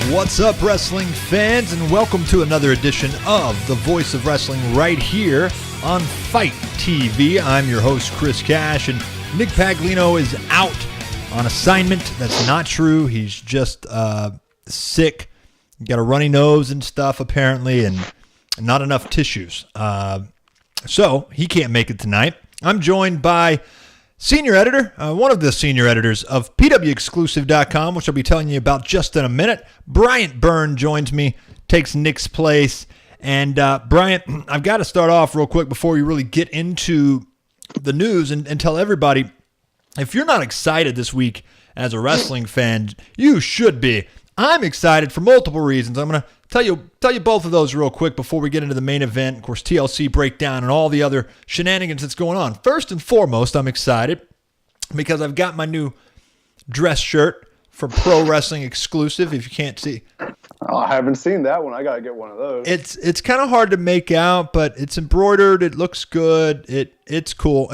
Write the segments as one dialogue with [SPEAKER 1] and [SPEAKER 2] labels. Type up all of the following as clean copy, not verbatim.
[SPEAKER 1] What's up, wrestling fans, and welcome to another edition of The Voice of Wrestling right here on Fight TV. I'm your host, Chris Cash, and Nick Paglino is out on assignment. That's not true. He's just sick. Got a runny nose and stuff, apparently, and not enough tissues. So he can't make it tonight. I'm joined by senior editor, one of the senior editors of PWExclusive.com, which I'll be telling you about just in a minute. Bryant Burns joins me, takes Nick's place. And Bryant, I've got to start off real quick before we really get into the news and tell everybody, if you're not excited this week as a wrestling fan, you should be. I'm excited for multiple reasons. I'm going to tell you both of those real quick before we get into the main event, of course, TLC breakdown and all the other shenanigans that's going on. First and foremost, I'm excited because I've got my new dress shirt for Pro Wrestling Exclusive, if you can't see.
[SPEAKER 2] Oh, I haven't seen that one. I got to get one of those.
[SPEAKER 1] It's kind of hard to make out, but it's embroidered. It looks good. It's cool.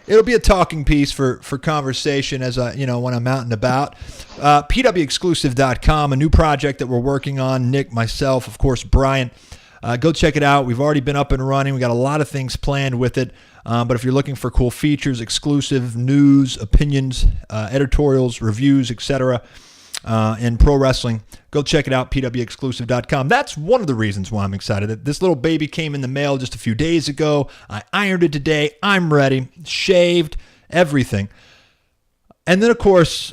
[SPEAKER 1] It'll be a talking piece for conversation as when I'm out and about. PWExclusive.com, a new project that we're working on. Nick, myself, of course, Brian. Go check it out. We've already been up and running. We got a lot of things planned with it. But if you're looking for cool features, exclusive news, opinions, editorials, reviews, etc., in pro wrestling, go check it out, PWExclusive.com. That's one of the reasons why I'm excited. This little baby came in the mail just a few days ago. I ironed it today. I'm ready. Shaved, everything. And then, of course,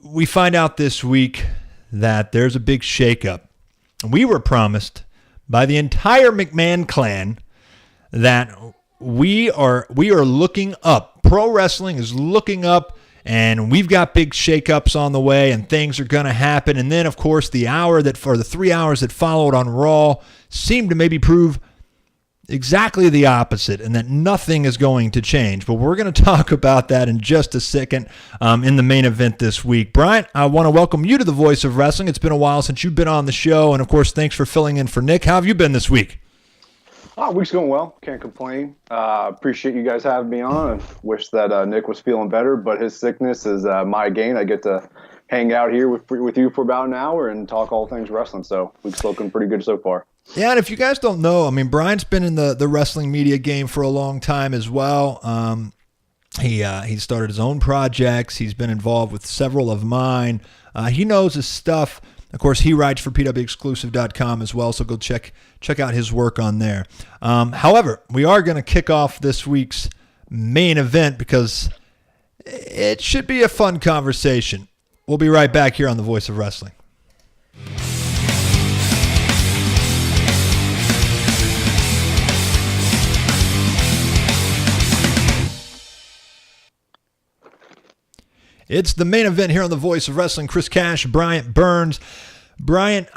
[SPEAKER 1] we find out this week that there's a big shakeup. We were promised by the entire McMahon clan that we are looking up. Pro wrestling is looking up. And we've got big shakeups on the way, and things are going to happen. And then, of course, the 3 hours that followed on Raw seemed to maybe prove exactly the opposite, and that nothing is going to change. But we're going to talk about that in just a second in the main event this week. Bryant, I want to welcome you to the Voice of Wrestling. It's been a while since you've been on the show, and of course, thanks for filling in for Nick. How have you been this week?
[SPEAKER 2] Week's going well. Can't complain. Appreciate you guys having me on. And wish that Nick was feeling better, but his sickness is my gain. I get to hang out here with you for about an hour and talk all things wrestling. So week's looking pretty good so far.
[SPEAKER 1] Yeah, and if you guys don't know, I mean, Brian's been in the wrestling media game for a long time as well. He started his own projects. He's been involved with several of mine. He knows his stuff. Of course, he writes for PWExclusive.com as well, so go check out his work on there. However, we are going to kick off this week's main event because it should be a fun conversation. We'll be right back here on The Voice of Wrestling. It's the main event here on The Voice of Wrestling. Chris Cash, Bryant Burns. Bryant,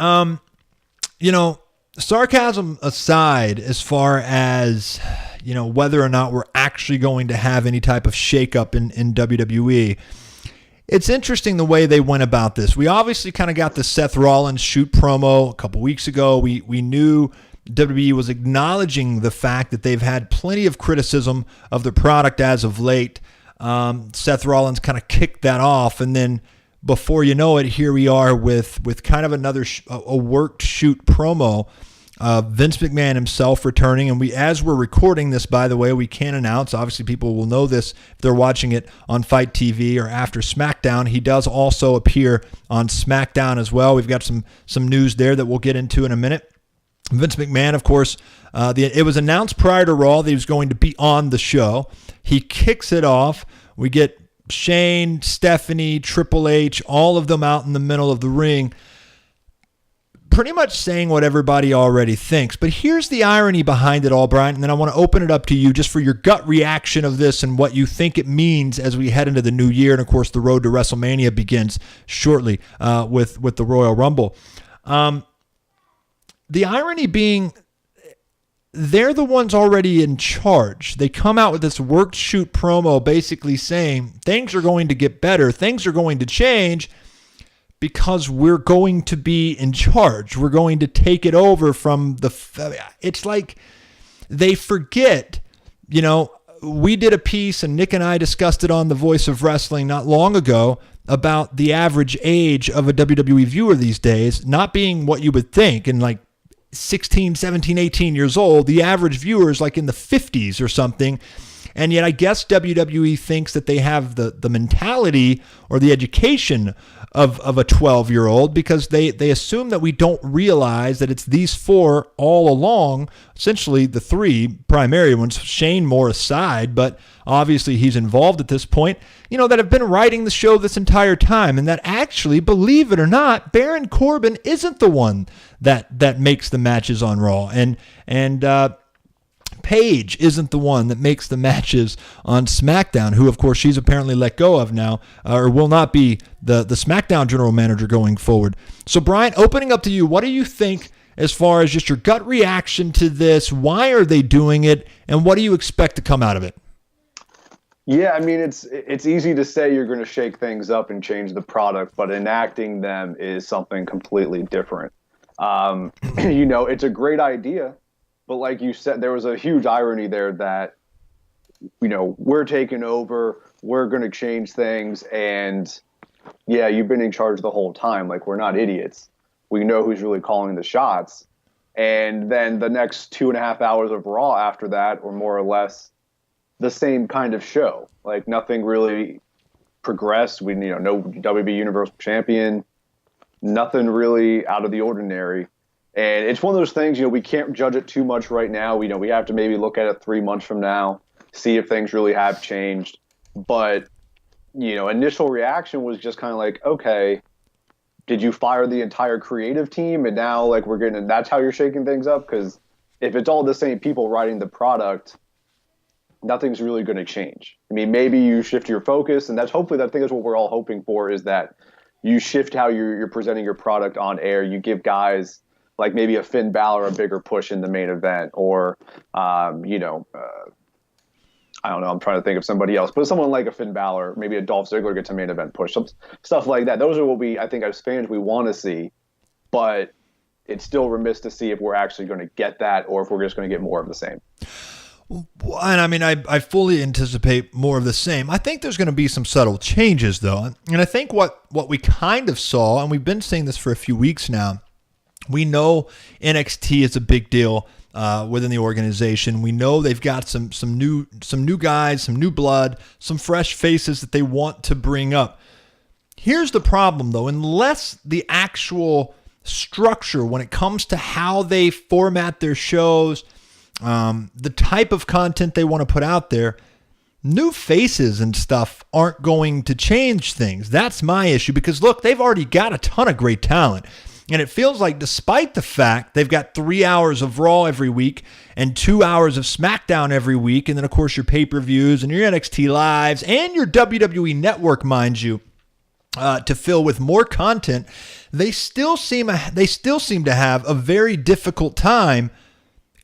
[SPEAKER 1] sarcasm aside, as far as, whether or not we're actually going to have any type of shakeup in WWE, it's interesting the way they went about this. We obviously kind of got the Seth Rollins shoot promo a couple weeks ago. We knew WWE was acknowledging the fact that they've had plenty of criticism of the product as of late. Seth Rollins kind of kicked that off, and then before you know it, here we are with kind of another a worked shoot promo. Vince McMahon himself returning, and as we're recording this, by the way, we can announce, obviously people will know this if they're watching it on Fight TV or after SmackDown. He does also appear on SmackDown as well. We've got some news there that we'll get into in a minute. Vince McMahon, of course, it was announced prior to Raw that he was going to be on the show. He kicks it off. We get Shane, Stephanie, Triple H, all of them out in the middle of the ring, pretty much saying what everybody already thinks. But here's the irony behind it all, Brian, and then I want to open it up to you just for your gut reaction of this and what you think it means as we head into the new year. And, of course, the road to WrestleMania begins shortly with the Royal Rumble. The irony being, they're the ones already in charge. They come out with this worked shoot promo basically saying things are going to get better, things are going to change because we're going to be in charge. We're going to take it over from it's like they forget, we did a piece and Nick and I discussed it on The Voice of Wrestling not long ago about the average age of a WWE viewer these days not being what you would think, and like 16, 17, 18 years old. The average viewer is like in the 50s or something. And yet I guess WWE thinks that they have the mentality or the education of a 12-year-old, because they assume that we don't realize that it's these four all along, essentially the three primary ones, Shane more aside, but obviously he's involved at this point, that have been writing the show this entire time, and that actually, believe it or not, Baron Corbin isn't the one that makes the matches on Raw. And Paige isn't the one that makes the matches on SmackDown, who, of course, she's apparently let go of now, or will not be the SmackDown general manager going forward. So, Brian, opening up to you, what do you think as far as just your gut reaction to this? Why are they doing it, and what do you expect to come out of it?
[SPEAKER 2] Yeah, I mean, it's easy to say you're going to shake things up and change the product, but enacting them is something completely different. It's a great idea. But like you said, there was a huge irony there that, we're taking over, we're going to change things. And yeah, you've been in charge the whole time. Like, we're not idiots. We know who's really calling the shots. And then the next 2.5 hours of Raw after that, or more or less the same kind of show. Like, nothing really progressed. We, no WB Universal Champion, nothing really out of the ordinary. And it's one of those things, we can't judge it too much right now. We have to maybe look at it 3 months from now, see if things really have changed. But, initial reaction was just kind of like, okay, did you fire the entire creative team? And now, like, that's how you're shaking things up? Because if it's all the same people writing the product, nothing's really going to change. I mean, maybe you shift your focus, and I think that's what we're all hoping for, is that you shift how you're presenting your product on air. You give guys like maybe a Finn Balor a bigger push in the main event, or, I don't know, I'm trying to think of somebody else, but someone like a Finn Balor, maybe a Dolph Ziggler gets a main event push, stuff like that. Those are what I think as fans we want to see, but it's still remiss to see if we're actually going to get that, or if we're just going to get more of the same.
[SPEAKER 1] And I mean, I fully anticipate more of the same. I think there's going to be some subtle changes, though. And I think what we kind of saw, and we've been seeing this for a few weeks now, we know NXT is a big deal within the organization. We know they've got some new guys, some new blood, some fresh faces that they want to bring up. Here's the problem, though. Unless the actual structure when it comes to how they format their shows, the type of content they want to put out there, new faces and stuff aren't going to change things. That's my issue, because, look, they've already got a ton of great talent. And it feels like, despite the fact they've got 3 hours of Raw every week and 2 hours of SmackDown every week, and then, of course, your pay-per-views and your NXT Lives and your WWE Network, mind you, to fill with more content, they still seem to have a very difficult time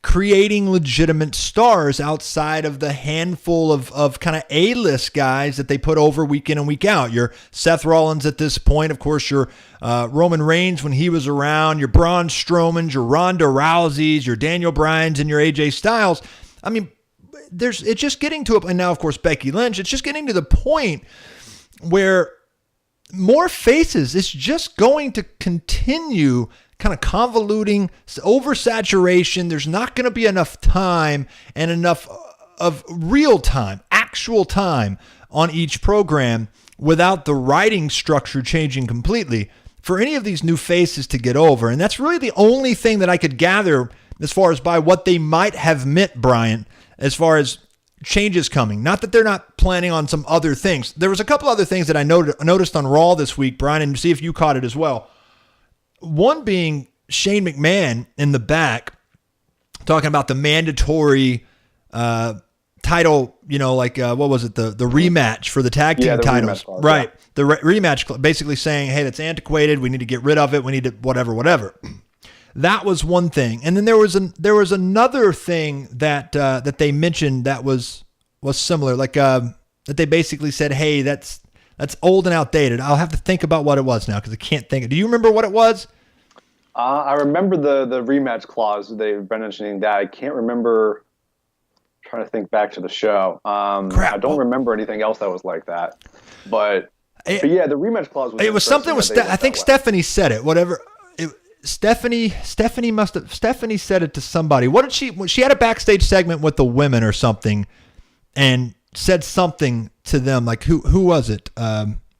[SPEAKER 1] creating legitimate stars outside of the handful of kind of A-list guys that they put over week in and week out. Your Seth Rollins at this point, of course, your Roman Reigns when he was around, your Braun Strowmans, your Ronda Rouseys, your Daniel Bryans, and your AJ Styles. I mean, it's just getting to and now, of course, Becky Lynch. It's just getting to the point where more faces, it's just going to continue kind of convoluting, oversaturation. There's not going to be enough time and enough of real time, actual time on each program without the writing structure changing completely for any of these new faces to get over. And that's really the only thing that I could gather as far as by what they might have meant, Bryant, as far as changes coming. Not that they're not planning on some other things. There was a couple other things that I noticed on Raw this week, Brian, and see if you caught it as well. One being Shane McMahon in the back talking about the mandatory title, what was it? The rematch for the tag team titles. Card, right. Yeah. The rematch, basically saying, hey, that's antiquated. We need to get rid of it. We need to whatever. That was one thing. And then there was another thing that they mentioned that was similar, that they basically said, hey, that's old and outdated. I'll have to think about what it was now because I can't think. Do you remember what it was?
[SPEAKER 2] I remember the rematch clause. They've been mentioning that. I can't remember. I'm trying to think back to the show. I don't remember anything else that was like that. But But yeah, the rematch clause was.
[SPEAKER 1] It was something with. I think Stephanie said it. Whatever. Stephanie said it to somebody. What did she had a backstage segment with the women or something, and said something to them like who was it?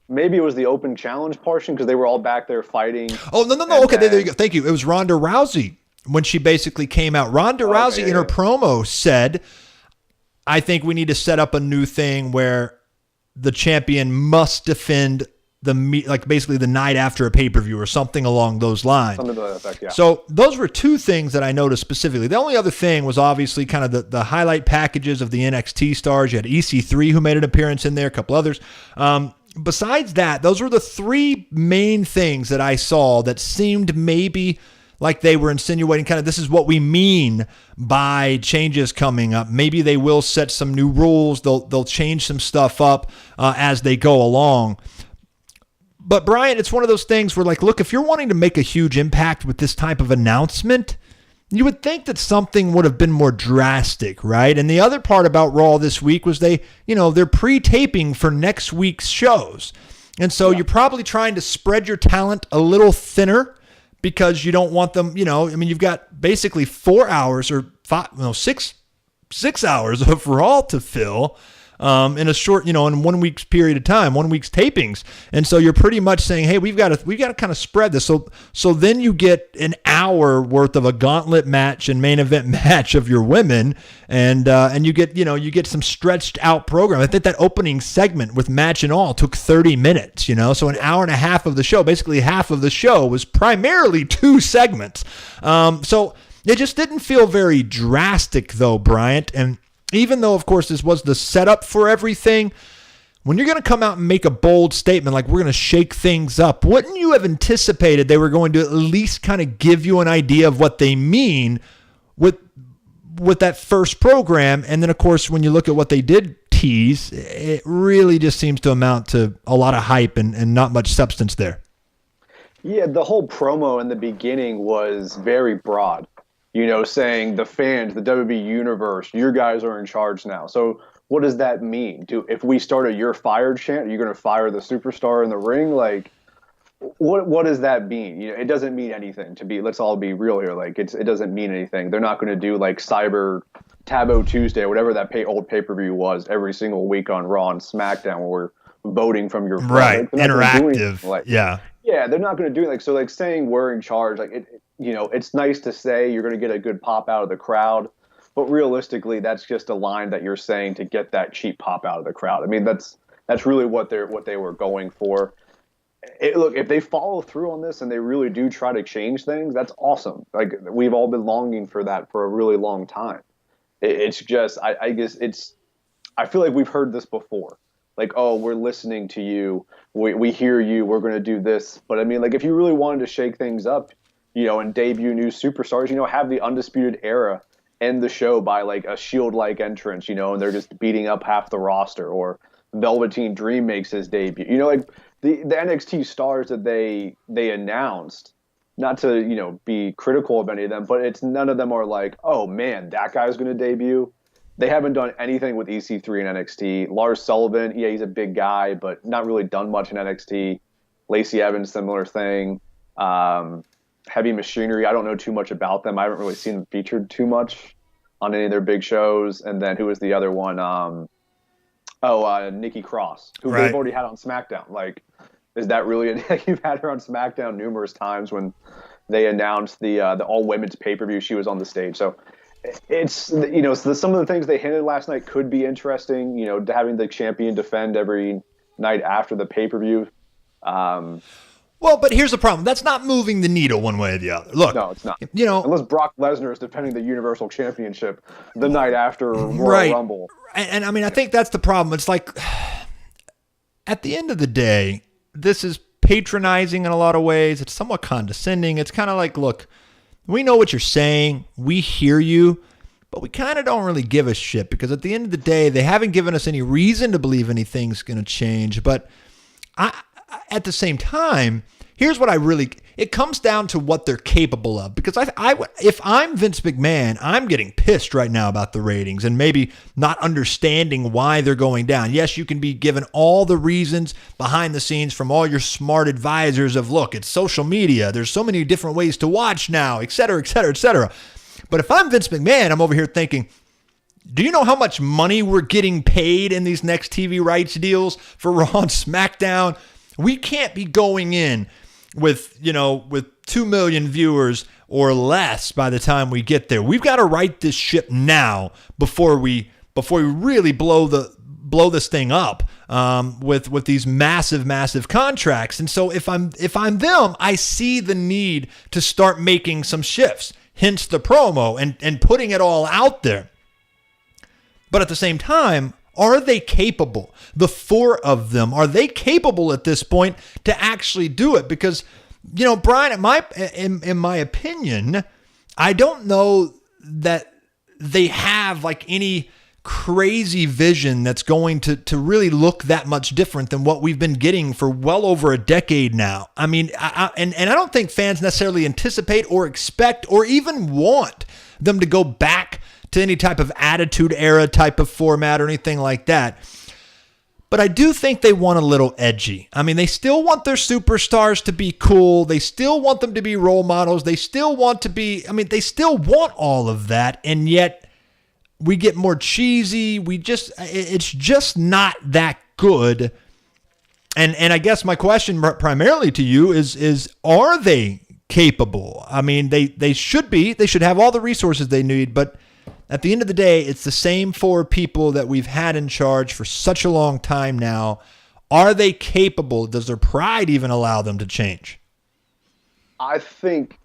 [SPEAKER 2] Maybe it was the open challenge portion because they were all back there fighting.
[SPEAKER 1] Oh no. Okay, there you go. Thank you. It was Ronda Rousey when she basically came out. Ronda Rousey in her promo said, "I think we need to set up a new thing where the champion must defend basically the night after a pay-per-view or something along those lines."
[SPEAKER 2] Something to that effect, yeah.
[SPEAKER 1] So those were two things that I noticed specifically. The only other thing was obviously kind of the highlight packages of the NXT stars. You had EC3 who made an appearance in there, a couple others. Besides that, those were the three main things that I saw that seemed maybe like they were insinuating kind of this is what we mean by changes coming up. Maybe they will set some new rules. They'll change some stuff up as they go along. But Bryant, it's one of those things where, like, look, if you're wanting to make a huge impact with this type of announcement, you would think that something would have been more drastic, right? And the other part about Raw this week was they're pre-taping for next week's shows. And so you're probably trying to spread your talent a little thinner because you don't want them, you've got basically 4 hours or 6 hours of Raw to fill. In a short, in 1 week's period of time, 1 week's tapings. And so you're pretty much saying, hey, we've got to kind of spread this. So then you get an hour worth of a gauntlet match and main event match of your women. And you get some stretched out program. I think that opening segment with match and all took 30 minutes, so an hour and a half of the show, basically half of the show was primarily 2 segments. So it just didn't feel very drastic though, Bryant. And even though, of course, this was the setup for everything, when you're going to come out and make a bold statement like we're going to shake things up, wouldn't you have anticipated they were going to at least kind of give you an idea of what they mean with that first program? And then, of course, when you look at what they did tease, it really just seems to amount to a lot of hype and not much substance there.
[SPEAKER 2] Yeah, the whole promo in the beginning was very broad. Saying the fans, the WWE universe, you guys are in charge now. So what does that mean? If we start a "you're fired" chant, are you going to fire the superstar in the ring? Like, what does that mean? It doesn't mean anything. Let's all be real here. Like, it doesn't mean anything. They're not going to do like Cyber Tabo Tuesday, whatever that old pay-per-view was, every single week on Raw and SmackDown, where we're voting from your phone.
[SPEAKER 1] Right, interactive.
[SPEAKER 2] Yeah, they're not going to do it. So saying we're in charge, it's nice to say you're going to get a good pop out of the crowd, but realistically, that's just a line that you're saying to get that cheap pop out of the crowd. I mean, that's really what they were going for. Look, if they follow through on this and they really do try to change things, that's awesome. Like, we've all been longing for that for a really long time. It's just, I guess I feel like we've heard this before. Like, oh, we're listening to you. We hear you. We're going to do this. But I mean, like, if you really wanted to shake things up, and debut new superstars, have the Undisputed Era end the show by like a Shield-like entrance, and they're just beating up half the roster, or Velveteen Dream makes his debut. Like the NXT stars that they announced, not to, be critical of any of them, but none of them are like, oh man, that guy's going to debut. They haven't done anything with EC3 and NXT. Lars Sullivan, yeah, he's a big guy, but not really done much in NXT. Lacey Evans, similar thing. Heavy Machinery, I don't know too much about them. I haven't really seen them featured too much on any of their big shows. And then who was the other one? Nikki Cross, who they've already had on SmackDown. Like, is that really you've had her on SmackDown numerous times when they announced the all-women's pay-per-view. She was on the stage. So it's, some of the things they hinted last night could be interesting, having the champion defend every night after the pay-per-view.
[SPEAKER 1] Well, but here's the problem. That's not moving the needle one way or the other. Look,
[SPEAKER 2] no, it's not. Unless Brock Lesnar is defending the Universal Championship the night after Royal Rumble.
[SPEAKER 1] And I mean, I think that's the problem. It's like, at the end of the day, this is patronizing in a lot of ways. It's somewhat condescending. It's kind of like, look, we know what you're saying. We hear you. But we kind of don't really give a shit because at the end of the day, they haven't given us any reason to believe anything's going to change. But at the same time, here's what it comes down to what they're capable of. Because if I'm Vince McMahon, I'm getting pissed right now about the ratings and maybe not understanding why they're going down. Yes, you can be given all the reasons behind the scenes from all your smart advisors of, look, it's social media. There's so many different ways to watch now, et cetera, et cetera, et cetera. But if I'm Vince McMahon, I'm over here thinking, do you know how much money we're getting paid in these next TV rights deals for Raw and SmackDown? We can't be going in with 2 million viewers or less by the time we get there. We've got to right this ship now before we really blow this thing up with these massive contracts. And so if I'm them, I see the need to start making some shifts. Hence the promo and putting it all out there. But at the same time, are they capable? The four of them, are they capable at this point to actually do it? Because, Brian, in my opinion, I don't know that they have like any crazy vision that's going to really look that much different than what we've been getting for well over a decade now. I mean, I don't think fans necessarily anticipate or expect or even want them to go back to any type of attitude era type of format or anything like that. But I do think they want a little edgy. I mean, they still want their superstars to be cool. They still want them to be role models. They still want they still want all of that. And yet we get more cheesy. It's just not that good. And I guess my question primarily to you is are they capable? I mean, they should be. They should have all the resources they need, but at the end of the day, it's the same four people that we've had in charge for such a long time now. Are they capable? Does their pride even allow them to change?
[SPEAKER 2] I think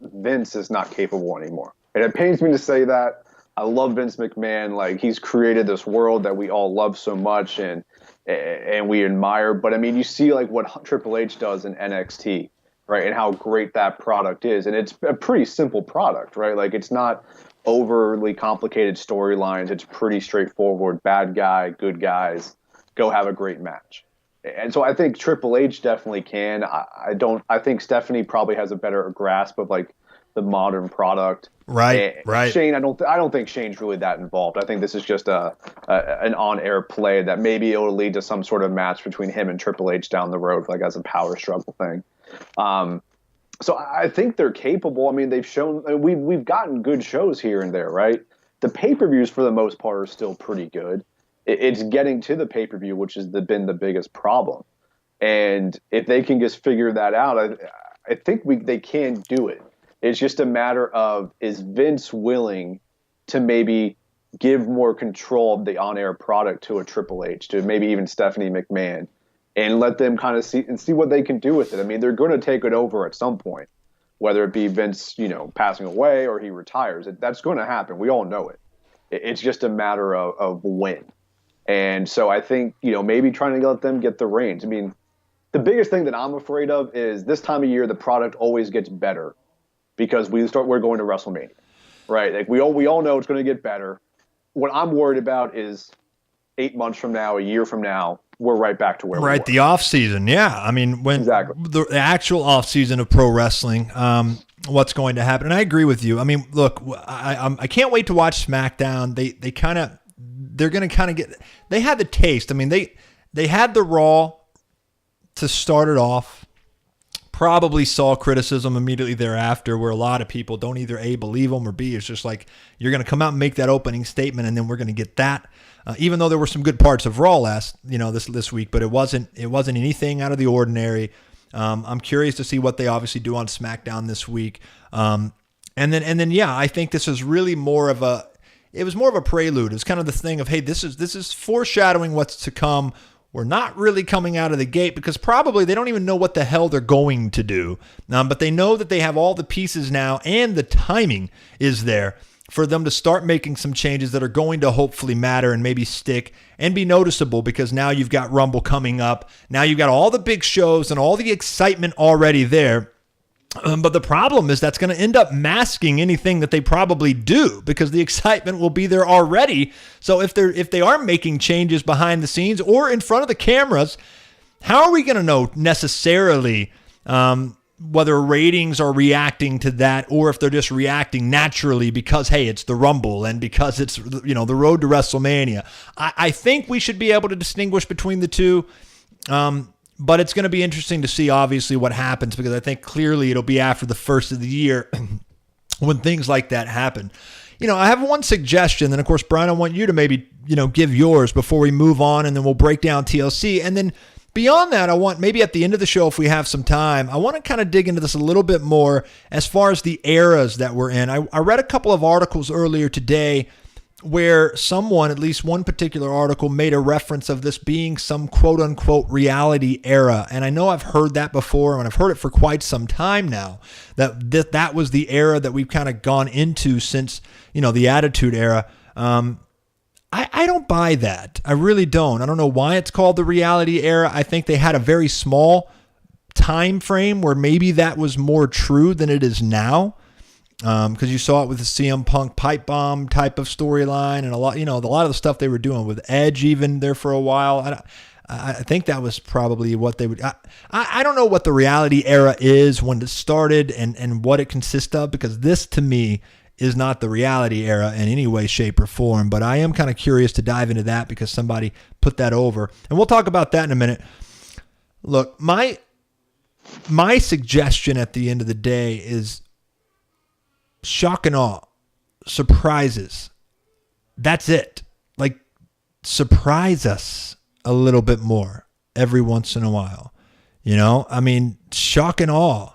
[SPEAKER 2] Vince is not capable anymore. And it pains me to say that. I love Vince McMahon. Like, he's created this world that we all love so much and we admire. But I mean, you see like what Triple H does in NXT, right? And how great that product is. And it's a pretty simple product, right? Like, it's not overly complicated storylines. It's pretty straightforward. Bad guy, good guys, go have a great match. And so I think Triple H definitely can. I think Stephanie probably has a better grasp of like the modern product.
[SPEAKER 1] Right.
[SPEAKER 2] Shane, I don't think Shane's really that involved. I think this is just an on-air play that maybe it will lead to some sort of match between him and Triple H down the road, like as a power struggle thing. So I think they're capable. I mean, they've shown we've gotten good shows here and there, right? The pay-per-views for the most part are still pretty good. It's getting to the pay-per-view, which has been the biggest problem. And if they can just figure that out, I think they can do it. It's just a matter of, is Vince willing to maybe give more control of the on-air product to a Triple H, to maybe even Stephanie McMahon, and let them kind of see what they can do with it. I mean, they're going to take it over at some point, whether it be Vince, passing away or he retires. That's going to happen. We all know it. It's just a matter of when. And so I think, maybe trying to let them get the reins. I mean, the biggest thing that I'm afraid of is this time of year, the product always gets better because we're going to WrestleMania, right? Like we all know it's going to get better. What I'm worried about is 8 months from now, a year from now, we're right back to where we were.
[SPEAKER 1] Right, the off season, yeah. I mean, when
[SPEAKER 2] exactly.
[SPEAKER 1] the actual off season of pro wrestling, what's going to happen? And I agree with you. I mean, look, I can't wait to watch SmackDown. They're going to kind of get. They had the taste. I mean, they had the Raw to start it off. Probably saw criticism immediately thereafter, where a lot of people don't either A, believe them, or B, it's just like, you're going to come out and make that opening statement, and then we're going to get that. Even though there were some good parts of Raw this week, but it wasn't anything out of the ordinary. I'm curious to see what they obviously do on SmackDown this week. And then yeah, I think this is really more of a prelude. It's kind of the thing of, hey, this is foreshadowing what's to come. We're not really coming out of the gate because probably they don't even know what the hell they're going to do. But they know that they have all the pieces now, and the timing is there for them to start making some changes that are going to hopefully matter and maybe stick and be noticeable, because now you've got Rumble coming up. Now you've got all the big shows and all the excitement already there. But the problem is that's going to end up masking anything that they probably do, because the excitement will be there already. So if they are making changes behind the scenes or in front of the cameras, how are we going to know necessarily whether ratings are reacting to that or if they're just reacting naturally because, hey, it's the Rumble and because it's, the road to WrestleMania? I think we should be able to distinguish between the two, but it's going to be interesting to see, obviously, what happens, because I think clearly it'll be after the first of the year when things like that happen. I have one suggestion, and of course, Brian, I want you to maybe, give yours before we move on, and then we'll break down TLC, and then beyond that, I want maybe at the end of the show, if we have some time, I want to kind of dig into this a little bit more as far as the eras that we're in. I read a couple of articles earlier today where someone, at least one particular article, made a reference of this being some quote-unquote reality era. And I know I've heard that before, and I've heard it for quite some time now, that was the era that we've kind of gone into since, the Attitude Era. I don't buy that. I really don't. I don't know why it's called the reality era. I think they had a very small time frame where maybe that was more true than it is now. Because you saw it with the CM Punk pipe bomb type of storyline and a lot of the stuff they were doing with Edge even there for a while. I think that was probably what they would. I don't know what the reality era is, when it started, and what it consists of, because this to me is not the reality era in any way, shape, or form. But I am kind of curious to dive into that because somebody put that over. And we'll talk about that in a minute. Look, my suggestion at the end of the day is shock and awe, surprises. That's it. Like, surprise us a little bit more every once in a while. Shock and awe.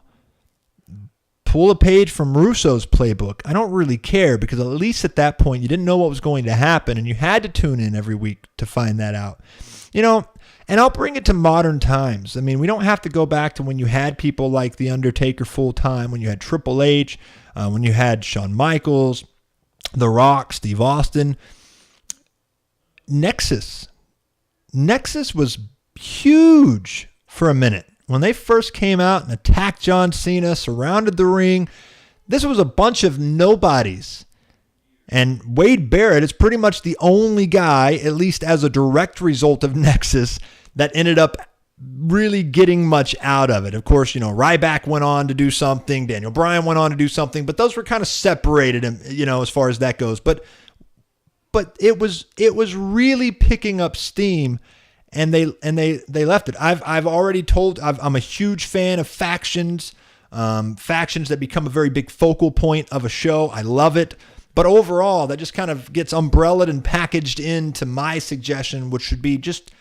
[SPEAKER 1] Pull a page from Russo's playbook. I don't really care, because at least at that point you didn't know what was going to happen and you had to tune in every week to find that out. And I'll bring it to modern times. We don't have to go back to when you had people like The Undertaker full time, when you had Triple H, when you had Shawn Michaels, The Rock, Steve Austin. Nexus was huge for a minute. When they first came out and attacked John Cena, surrounded the ring, this was a bunch of nobodies. And Wade Barrett is pretty much the only guy, at least as a direct result of Nexus, that ended up really getting much out of it. Of course, Ryback went on to do something, Daniel Bryan went on to do something, but those were kind of separated, as far as that goes. But it was really picking up steam. And they left it. I've already told. I'm a huge fan of factions that become a very big focal point of a show. I love it. But overall, that just kind of gets umbrellaed and packaged into my suggestion, which should be just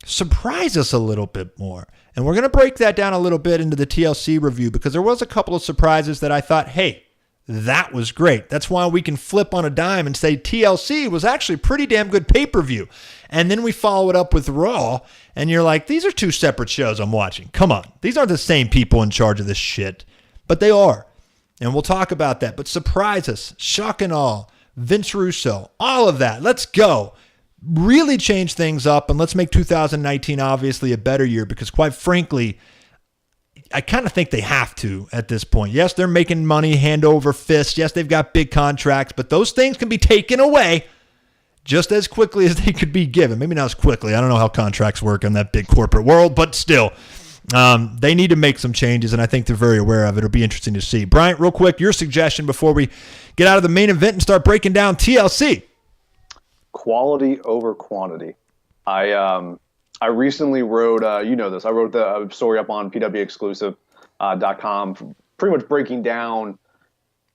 [SPEAKER 1] surprise us a little bit more. And we're going to break that down a little bit into the TLC review, because there was a couple of surprises that I thought, hey, that was great. That's why we can flip on a dime and say TLC was actually a pretty damn good pay-per-view. And then we follow it up with Raw, and you're like, these are two separate shows I'm watching. Come on. These aren't the same people in charge of this shit. But they are. And we'll talk about that. But surprise us. Shock and awe. Vince Russo. All of that. Let's go. Really change things up, and let's make 2019 obviously a better year, because quite frankly, I kind of think they have to at this point. Yes, they're making money hand over fist. Yes, they've got big contracts, but those things can be taken away just as quickly as they could be given. Maybe not as quickly. I don't know how contracts work in that big corporate world, but still, they need to make some changes, and I think they're very aware of it. It'll be interesting to see. Bryant, real quick, your suggestion before we get out of the main event and start breaking down TLC.
[SPEAKER 2] Quality over quantity. I recently wrote, this, I wrote the story up on pwexclusive.com, pretty much breaking down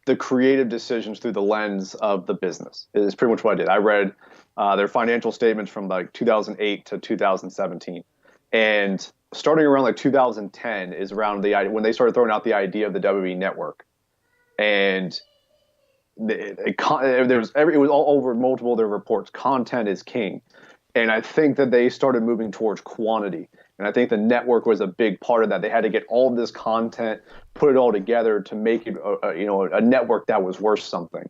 [SPEAKER 2] the creative decisions through the lens of the business. Is pretty much what I did. I read their financial statements from like 2008 to 2017. And starting around like 2010 is around when they started throwing out the idea of the WWE network. And it was all over multiple of their reports. Content is king. And I think that they started moving towards quantity. And I think the network was a big part of that. They had to get all of this content, put it all together to make it a network that was worth something.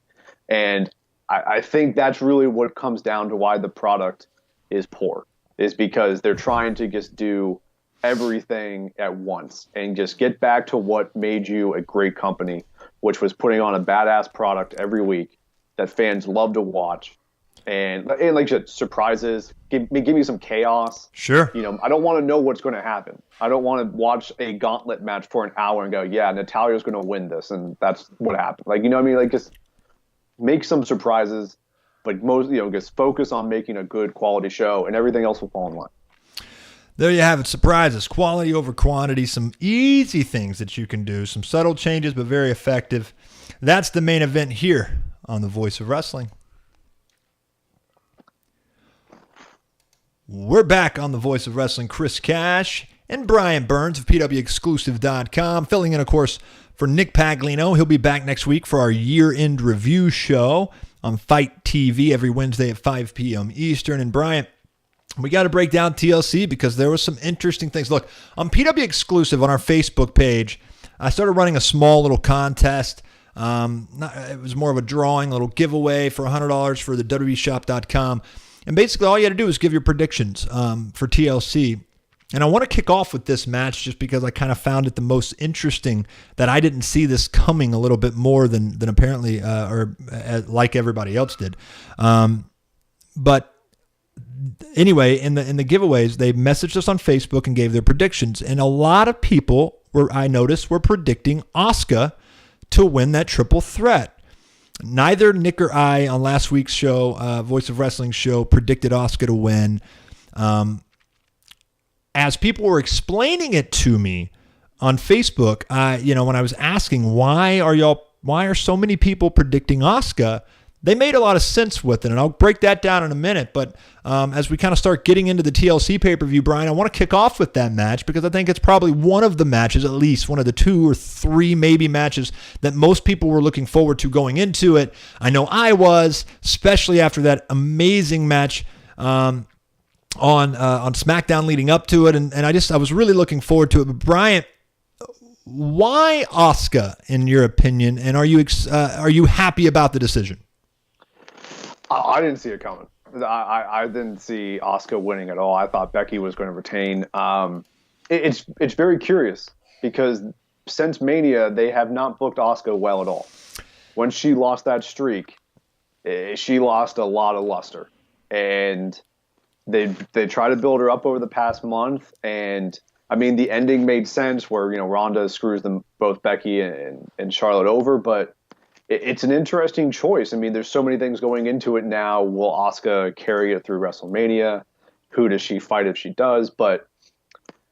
[SPEAKER 2] And I think that's really what comes down to why the product is poor, is because they're trying to just do everything at once and just get back to what made you a great company, which was putting on a badass product every week that fans love to watch. And like you said, surprises. Give me some chaos.
[SPEAKER 1] Sure.
[SPEAKER 2] I don't want to know what's going to happen. I don't want to watch a gauntlet match for an hour and go, yeah, Natalia's going to win this, and that's what happened. Like, what I mean? Like, just make some surprises, but just focus on making a good quality show, and everything else will fall in line.
[SPEAKER 1] There you have it. Surprises, quality over quantity, some easy things that you can do, some subtle changes, but very effective. That's the main event here on The Voice of Wrestling. We're back on The Voice of Wrestling. Chris Cash and Bryant Burns of PWExclusive.com, filling in, of course, for Nick Paglino. He'll be back next week for our year-end review show on Fight TV every Wednesday at 5 p.m. Eastern. And Bryant, we got to break down TLC because there was some interesting things. Look, on PW Exclusive on our Facebook page, I started running a small little contest. It was more of a drawing, a little giveaway for $100 for the WWEshop.com. And basically all you had to do is give your predictions for TLC. And I want to kick off with this match just because I kind of found it the most interesting, that I didn't see this coming a little bit more than apparently, like everybody else did. But anyway, in the giveaways, they messaged us on Facebook and gave their predictions. And a lot of people, I noticed, were predicting Asuka to win that triple threat. Neither Nick or I on last week's show, Voice of Wrestling show, predicted Asuka to win. As people were explaining it to me on Facebook, when I was asking why are so many people predicting Asuka, they made a lot of sense with it, and I'll break that down in a minute. But as we kind of start getting into the TLC pay-per-view, Brian, I want to kick off with that match because I think it's probably one of the matches, at least one of the 2 or 3 maybe matches that most people were looking forward to going into it. I know I was, especially after that amazing match on SmackDown leading up to it, and I was really looking forward to it. But Brian, why Asuka, in your opinion, and are you happy about the decision?
[SPEAKER 2] I didn't see it coming. I didn't see Asuka winning at all. I thought Becky was going to retain. It's very curious because since Mania, they have not booked Asuka well at all. When she lost that streak, she lost a lot of luster. And they tried to build her up over the past month. And, I mean, the ending made sense where, Ronda screws them both, Becky and Charlotte, over. But it's an interesting choice. I mean, there's so many things going into it now. Will Asuka carry it through WrestleMania? Who does she fight if she does? But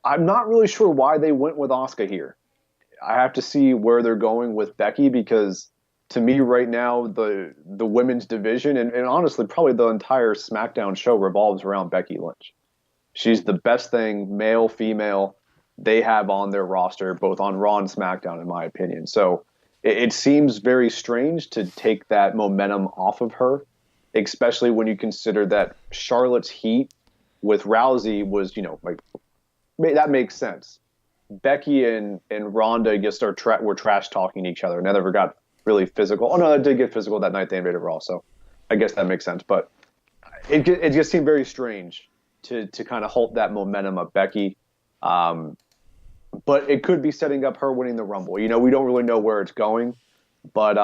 [SPEAKER 2] I'm not really sure why they went with Asuka here. I have to see where they're going with Becky because to me right now, the women's division and honestly probably the entire SmackDown show revolves around Becky Lynch. She's the best thing, male, female, they have on their roster, both on Raw and SmackDown, in my opinion. So it seems very strange to take that momentum off of her, especially when you consider that Charlotte's heat with Rousey was, that makes sense. Becky and Ronda just were trash talking each other and they never got really physical. Oh no, that did get physical that night they invaded Raw, so I guess that makes sense. But it just seemed very strange to kind of halt that momentum of Becky. But it could be setting up her winning the Rumble. We don't really know where it's going. But,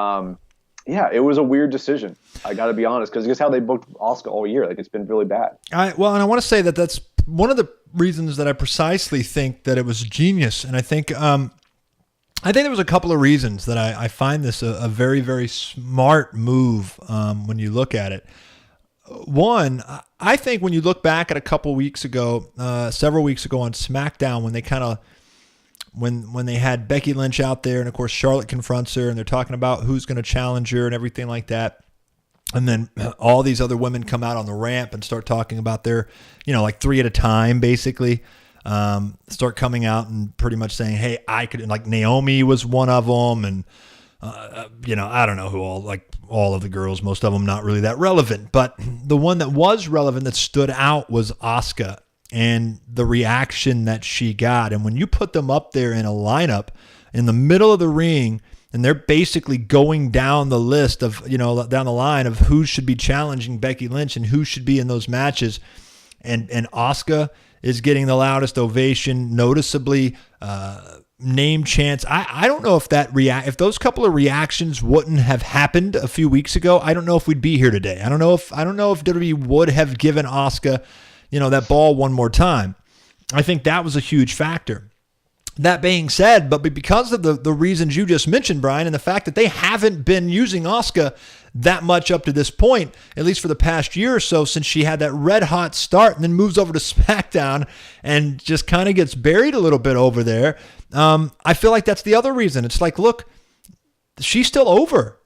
[SPEAKER 2] it was a weird decision. I got to be honest, because it's how they booked Asuka all year. Like, it's been really bad.
[SPEAKER 1] And I want to say that that's one of the reasons that I precisely think that it was genius. And I think there was a couple of reasons that I find this a very, very smart move when you look at it. One, I think when you look back at a couple weeks ago, several weeks ago on SmackDown, when they kind of when they had Becky Lynch out there, and of course Charlotte confronts her, and they're talking about who's going to challenge her and everything like that. And then all these other women come out on the ramp and start talking about their, like 3 at a time, basically. Start coming out and pretty much saying, hey, I could, like Naomi was one of them. And, I don't know who all of the girls, most of them not really that relevant. But the one that was relevant that stood out was Asuka and the reaction that she got. And when you put them up there in a lineup in the middle of the ring, and they're basically going down the list of, down the line of who should be challenging Becky Lynch and who should be in those matches. And Asuka is getting the loudest ovation, noticeably, name chants. I don't know if if those couple of reactions wouldn't have happened a few weeks ago, I don't know if we'd be here today. I don't know if WWE would have given Asuka, that ball one more time. I think that was a huge factor. That being said, but because of the reasons you just mentioned, Brian, and the fact that they haven't been using Asuka that much up to this point, at least for the past year or so, since she had that red hot start and then moves over to SmackDown and just kind of gets buried a little bit over there. I feel like that's the other reason. It's like, look, she's still over.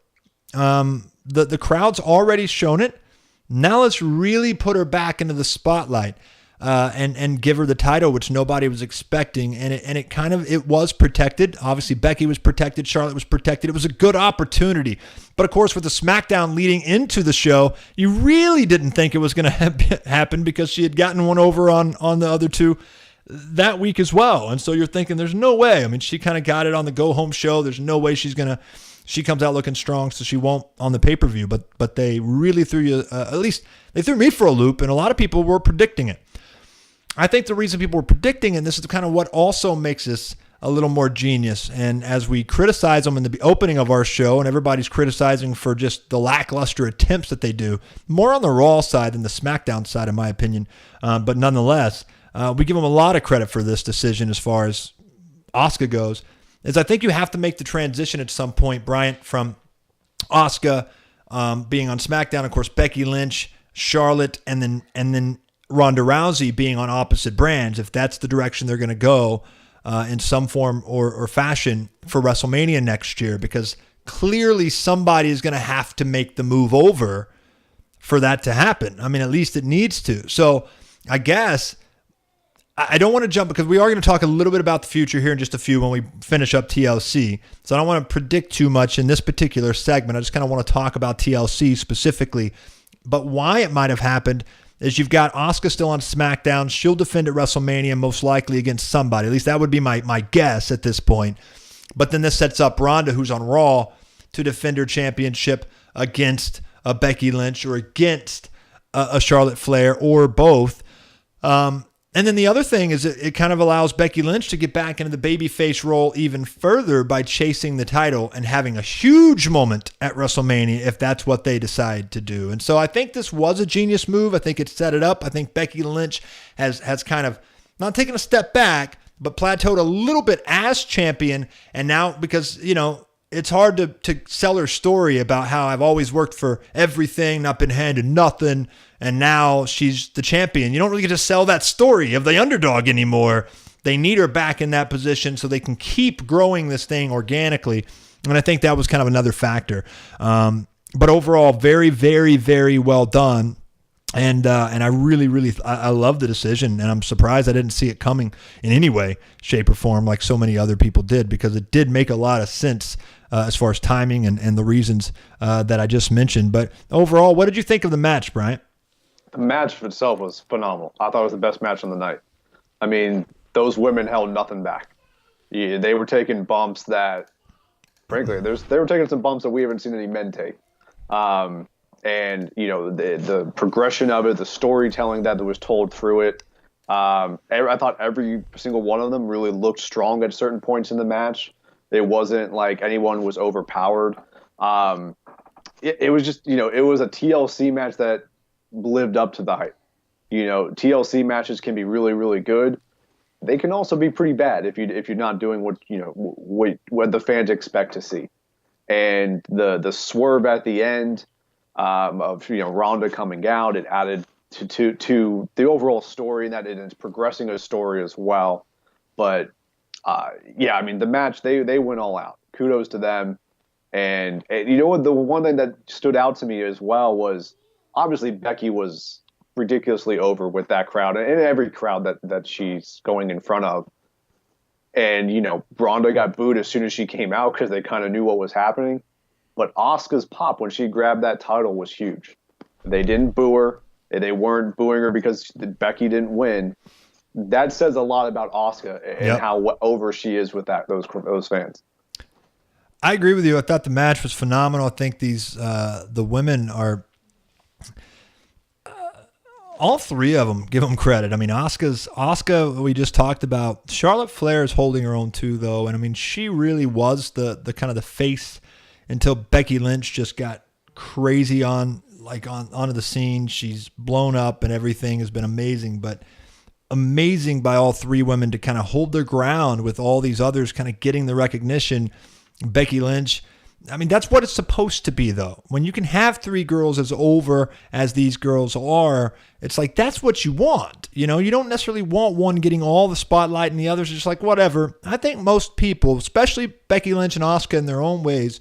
[SPEAKER 1] The crowd's already shown it. Now let's really put her back into the spotlight. And give her the title, which nobody was expecting. And it was protected. Obviously, Becky was protected. Charlotte was protected. It was a good opportunity. But of course, with the SmackDown leading into the show, you really didn't think it was going to happen because she had gotten one over on the other two that week as well. And so you're thinking, there's no way. I mean, she kind of got it on the go-home show. There's no way she comes out looking strong, so she won't on the pay-per-view. But they really threw you, at least they threw me for a loop, and a lot of people were predicting it. I think the reason people were predicting, and this is kind of what also makes this a little more genius, and as we criticize them in the opening of our show, and everybody's criticizing for just the lackluster attempts that they do, more on the Raw side than the SmackDown side, in my opinion, but nonetheless, we give them a lot of credit for this decision as far as Asuka goes, is I think you have to make the transition at some point, Bryant, from Asuka being on SmackDown, of course, Becky Lynch, Charlotte, and then Ronda Rousey being on opposite brands, if that's the direction they're going to go in some form or fashion for WrestleMania next year, because clearly somebody is going to have to make the move over for that to happen. I mean, at least it needs to. So I guess I don't want to jump, because we are going to talk a little bit about the future here in just a few when we finish up TLC. So I don't want to predict too much in this particular segment. I just kind of want to talk about TLC specifically. But why it might have happened is you've got Asuka still on SmackDown. She'll defend at WrestleMania, most likely against somebody. At least that would be my guess at this point. But then this sets up Ronda, who's on Raw, to defend her championship against a Becky Lynch or against a Charlotte Flair or both. And then the other thing is it kind of allows Becky Lynch to get back into the babyface role even further by chasing the title and having a huge moment at WrestleMania if that's what they decide to do. And so I think this was a genius move. I think it set it up. I think Becky Lynch has kind of not taken a step back, but plateaued a little bit as champion. And now, because, it's hard to sell her story about how I've always worked for everything, not been handed nothing, and now she's the champion. You don't really get to sell that story of the underdog anymore. They need her back in that position so they can keep growing this thing organically, and I think that was kind of another factor. But overall, very, very, very well done. And I really, really, I love the decision, and I'm surprised I didn't see it coming in any way, shape, or form like so many other people did, because it did make a lot of sense as far as timing and the reasons that I just mentioned. But overall, what did you think of the match, Bryant?
[SPEAKER 2] The match itself was phenomenal. I thought it was the best match on the night. I mean, those women held nothing back. Yeah, they were taking bumps that, frankly, they were taking some bumps that we haven't seen any men take. And, the progression of it, the storytelling that was told through it. I thought every single one of them really looked strong at certain points in the match. It wasn't like anyone was overpowered. It was just, it was a TLC match that lived up to the hype. TLC matches can be really, really good. They can also be pretty bad if you're not doing what the fans expect to see. And the swerve at the end, of Ronda coming out, it added to the overall story, and that it is progressing a story as well. But the match, they went all out. Kudos to them. And you know what, the one thing that stood out to me as well was obviously Becky was ridiculously over with that crowd and every crowd that she's going in front of. And Ronda got booed as soon as she came out because they kind of knew what was happening. But Asuka's pop when she grabbed that title was huge. They didn't boo her. They weren't booing her because Becky didn't win. That says a lot about Asuka and how over she is with those fans.
[SPEAKER 1] I agree with you. I thought the match was phenomenal. I think the women are all three of them, give them credit. I mean, Asuka, we just talked about. Charlotte Flair is holding her own too, though, and I mean, she really was the kind of the face until Becky Lynch just got crazy onto the scene. She's blown up, and everything has been amazing, but amazing by all three women to kind of hold their ground with all these others kind of getting the recognition. Becky Lynch, I mean, that's what it's supposed to be, though. When you can have three girls as over as these girls are, it's like that's what you want. You know, you don't necessarily want one getting all the spotlight and the others are just like, whatever. I think most people, especially Becky Lynch and Asuka in their own ways,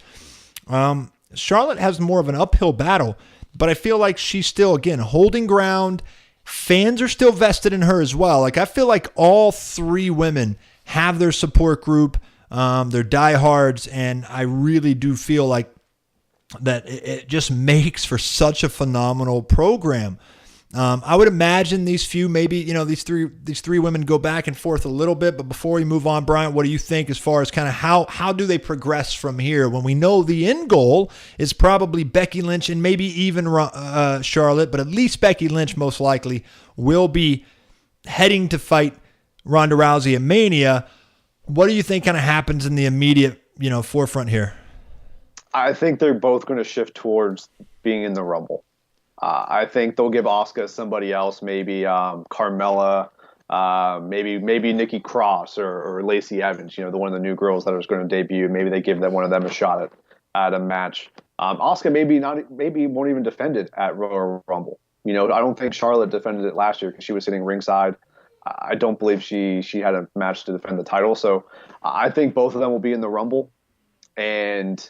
[SPEAKER 1] Charlotte has more of an uphill battle, but I feel like she's still, again, holding ground. Fans are still vested in her as well. Like, I feel like all three women have their support group. They're diehards, and I really do feel like that it just makes for such a phenomenal program. I would imagine these three women go back and forth a little bit, but before we move on, Bryant, what do you think as far as kind of how do they progress from here when we know the end goal is probably Becky Lynch and maybe even Charlotte, but at least Becky Lynch most likely will be heading to fight Ronda Rousey at Mania. What do you think kind of happens in the immediate, forefront here?
[SPEAKER 2] I think they're both going to shift towards being in the Rumble. I think they'll give Asuka somebody else, maybe Carmella, maybe Nikki Cross or Lacey Evans, the one of the new girls that is going to debut. Maybe they give one of them a shot at a match. Asuka maybe won't even defend it at Royal Rumble. I don't think Charlotte defended it last year because she was sitting ringside. I don't believe she had a match to defend the title. So I think both of them will be in the Rumble. And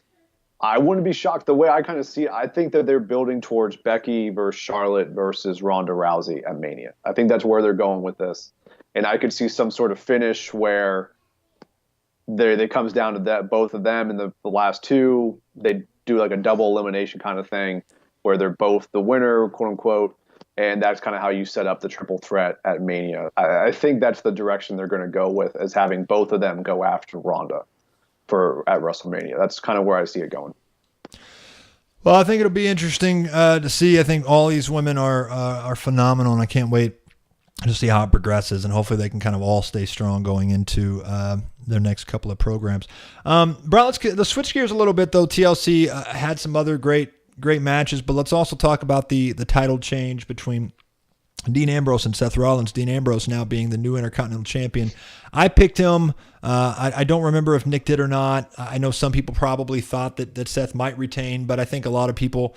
[SPEAKER 2] I wouldn't be shocked the way I kind of see it. I think that they're building towards Becky versus Charlotte versus Ronda Rousey at Mania. I think that's where they're going with this. And I could see some sort of finish where it comes down to that both of them in the last two. They do like a double elimination kind of thing where they're both the winner, quote unquote. And that's kind of how you set up the triple threat at Mania. I think that's the direction they're going to go with, is having both of them go after Ronda at WrestleMania. That's kind of where I see it going.
[SPEAKER 1] Well, I think it'll be interesting to see. I think all these women are phenomenal, and I can't wait to see how it progresses. And hopefully they can kind of all stay strong going into their next couple of programs. Brian, let's switch gears a little bit, though. TLC had some other great matches, but let's also talk about the title change between Dean Ambrose and Seth Rollins. Dean Ambrose now being the new Intercontinental Champion. I picked him. I don't remember if Nick did or not. I know some people probably thought that Seth might retain, but I think a lot of people,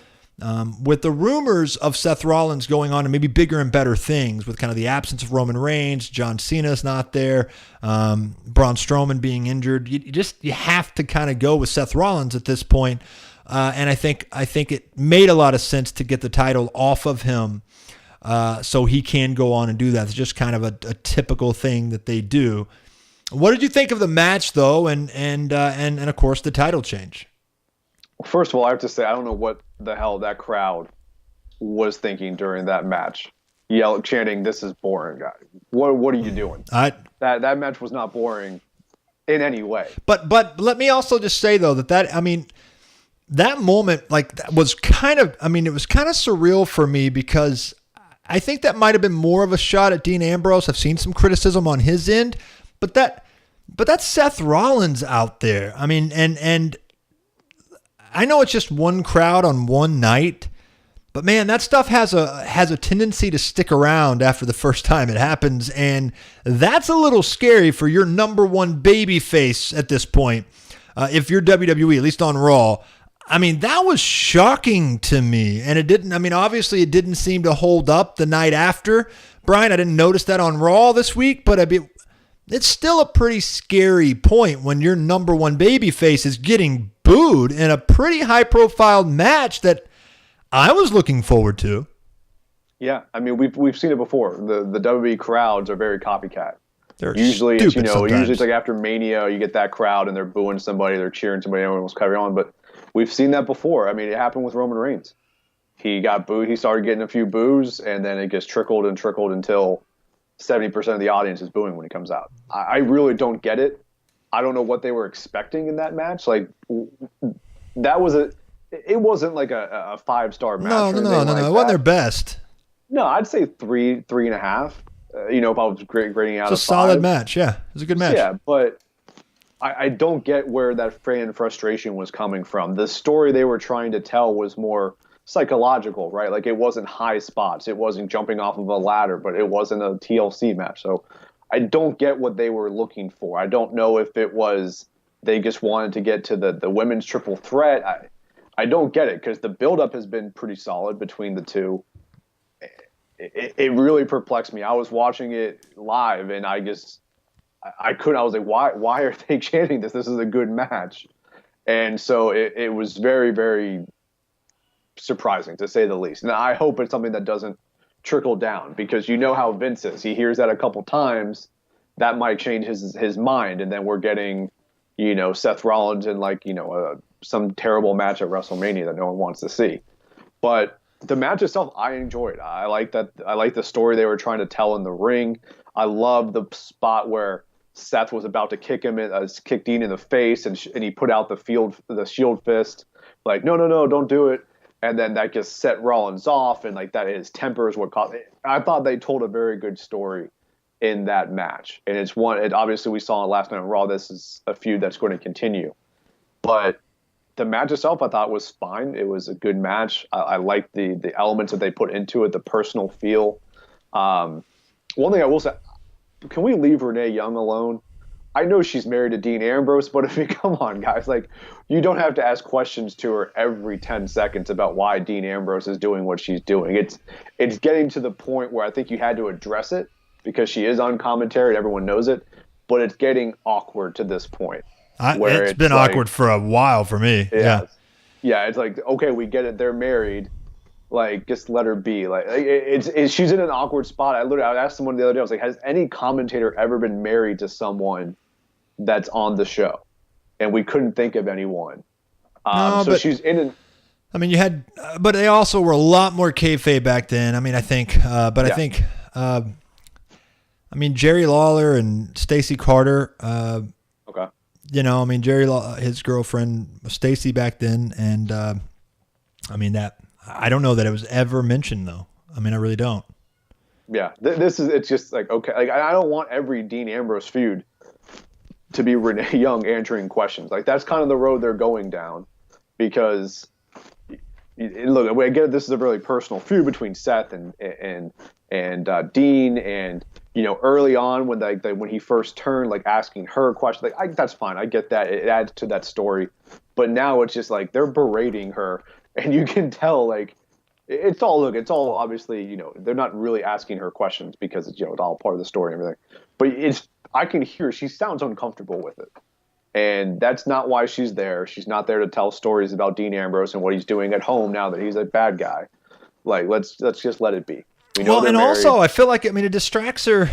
[SPEAKER 1] with the rumors of Seth Rollins going on to maybe bigger and better things, with kind of the absence of Roman Reigns, John Cena's not there, Braun Strowman being injured, you have to kind of go with Seth Rollins at this point. And I think it made a lot of sense to get the title off of him, so he can go on and do that. It's just kind of a typical thing that they do. What did you think of the match, though, and of course the title change?
[SPEAKER 2] First of all, I have to say I don't know what the hell that crowd was thinking during that match, chanting, "This is boring, guy." What are you doing? That match was not boring in any way.
[SPEAKER 1] But let me also just say though that moment, was kind of, it was kind of surreal for me, because I think that might have been more of a shot at Dean Ambrose. I've seen some criticism on his end, but that's Seth Rollins out there. And I know it's just one crowd on one night, but man, that stuff has a tendency to stick around after the first time it happens, and that's a little scary for your number one babyface at this point. If you're WWE, at least on Raw. That was shocking to me. And it didn't, obviously it didn't seem to hold up the night after. Brian, I didn't notice that on Raw this week, but it's still a pretty scary point when your number one babyface is getting booed in a pretty high-profile match that I was looking forward to.
[SPEAKER 2] Yeah, we've seen it before. The WWE crowds are very copycat.
[SPEAKER 1] They're
[SPEAKER 2] usually
[SPEAKER 1] stupid sometimes.
[SPEAKER 2] Usually it's like after Mania, you get that crowd and they're booing somebody, they're cheering somebody, everyone was carrying on, but we've seen that before. It happened with Roman Reigns. He got booed. He started getting a few boos, and then it just trickled until 70% of the audience is booing when he comes out. I really don't get it. I don't know what they were expecting in that match. It wasn't like a 5-star match.
[SPEAKER 1] No. It wasn't their best.
[SPEAKER 2] No, I'd say three and a half. If I was grading out
[SPEAKER 1] It's a
[SPEAKER 2] of
[SPEAKER 1] solid
[SPEAKER 2] five.
[SPEAKER 1] match. Yeah, it was a good match.
[SPEAKER 2] Yeah, but I don't get where that fan frustration was coming from. The story they were trying to tell was more psychological, right? Like it wasn't high spots, it wasn't jumping off of a ladder, but it wasn't a TLC match. So I don't get what they were looking for. I don't know if it was they just wanted to get to the women's triple threat. I don't get it because the buildup has been pretty solid between the two. It really perplexed me. I was watching it live and I couldn't. I was like, why are they chanting this? This is a good match. And so it was very, very surprising to say the least. And I hope it's something that doesn't trickle down because you know how Vince is. He hears that a couple times, that might change his mind, and then we're getting, Seth Rollins in some terrible match at WrestleMania that no one wants to see. But the match itself, I enjoyed. I like that. I like the story they were trying to tell in the ring. I love the spot where Seth was about to kick Dean in the face, and he put out the shield fist, like no, don't do it. And then that just set Rollins off, and that his temper is what caused it. I thought they told a very good story in that match, and it's one. And obviously, we saw on Last Night on Raw. This is a feud that's going to continue, but the match itself, I thought was fine. It was a good match. I liked the elements that they put into it, the personal feel. One thing I will say, can we leave Renee Young alone? I know she's married to Dean Ambrose, but come on, guys. You don't have to ask questions to her every 10 seconds about why Dean Ambrose is doing what she's doing. It's getting to the point where I think you had to address it because she is on commentary and everyone knows it, but it's getting awkward to this point.
[SPEAKER 1] It's been awkward for a while for me. Yeah.
[SPEAKER 2] Yeah, it's okay, we get it. They're married. Just let her be. She's in an awkward spot. I asked someone the other day, I was like, has any commentator ever been married to someone that's on the show? And we couldn't think of anyone. But she's in an...
[SPEAKER 1] I mean, you had... but they also were a lot more kayfabe back then. I mean, I think... Jerry Lawler and Stacey Carter...
[SPEAKER 2] okay.
[SPEAKER 1] Jerry, his girlfriend was Stacey back then, and I don't know that it was ever mentioned though. I really don't.
[SPEAKER 2] Yeah, it's just okay. I don't want every Dean Ambrose feud to be Renee Young answering questions. That's kind of the road they're going down, because look, I get this is a really personal feud between Seth and Dean, and early on when he first turned, asking her questions, that's fine. I get that. It adds to that story. But now it's just they're berating her, and you can tell it's all obviously, they're not really asking her questions because it's all part of the story and everything. But I can hear she sounds uncomfortable with it. And that's not why she's there. She's not there to tell stories about Dean Ambrose and what he's doing at home now that he's a bad guy. Let's just let it be.
[SPEAKER 1] Also, I feel like, it distracts her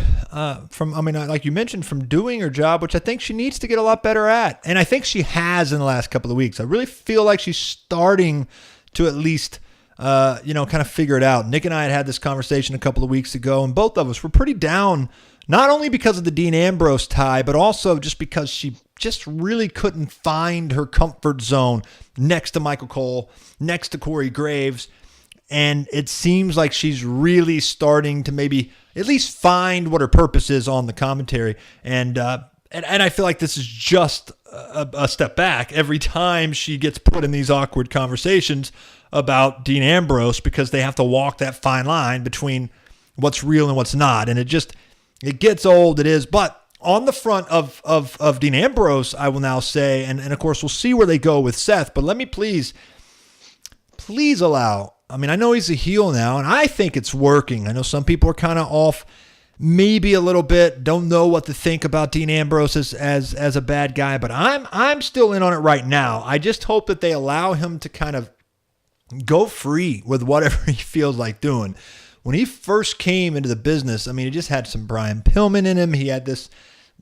[SPEAKER 1] from, like you mentioned, from doing her job, which I think she needs to get a lot better at. And I think she has in the last couple of weeks. I really feel like she's starting to at least, kind of figure it out. Nick and I had this conversation a couple of weeks ago, and both of us were pretty down, not only because of the Dean Ambrose tie, but also just because she just really couldn't find her comfort zone next to Michael Cole, next to Corey Graves. And it seems like she's really starting to maybe at least find what her purpose is on the commentary. And I feel like this is just a step back every time she gets put in these awkward conversations about Dean Ambrose, because they have to walk that fine line between what's real and what's not. And it gets old. It is. But on the front of Dean Ambrose, I will now say, and of course we'll see where they go with Seth, but let me please allow, I know he's a heel now, and I think it's working. I know some people are kind of off maybe a little bit, don't know what to think about Dean Ambrose as a bad guy, but I'm still in on it right now. I just hope that they allow him to kind of go free with whatever he feels like doing. When he first came into the business, he just had some Brian Pillman in him. He had this,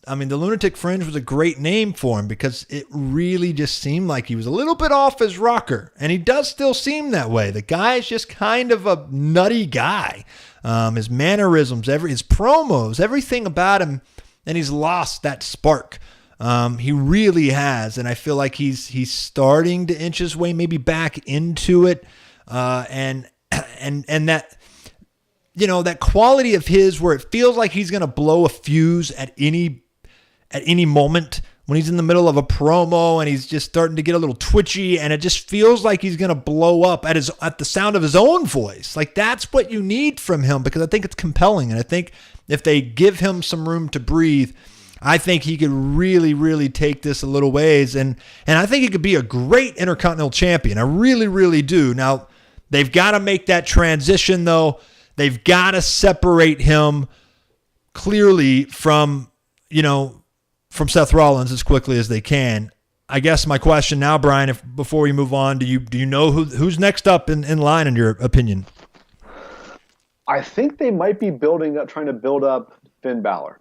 [SPEAKER 1] the Lunatic Fringe was a great name for him because it really just seemed like he was a little bit off his rocker. And he does still seem that way. The guy is just kind of a nutty guy. His mannerisms, his promos, everything about him, and he's lost that spark. He really has. And I feel like he's starting to inch his way maybe back into it. And that that quality of his where it feels like he's going to blow a fuse at any moment when he's in the middle of a promo and he's just starting to get a little twitchy and it just feels like he's going to blow up at the sound of his own voice. Like, that's what you need from him, because I think it's compelling. And I think if they give him some room to breathe, I think he could really, really take this a little ways. And I think he could be a great Intercontinental Champion. I really, really do. Now, they've got to make that transition, though. They've got to separate him clearly from Seth Rollins as quickly as they can. I guess my question now, Brian, before we move on, do you know who's next up in line, in your opinion?
[SPEAKER 2] I think they might be trying to build up Finn Balor.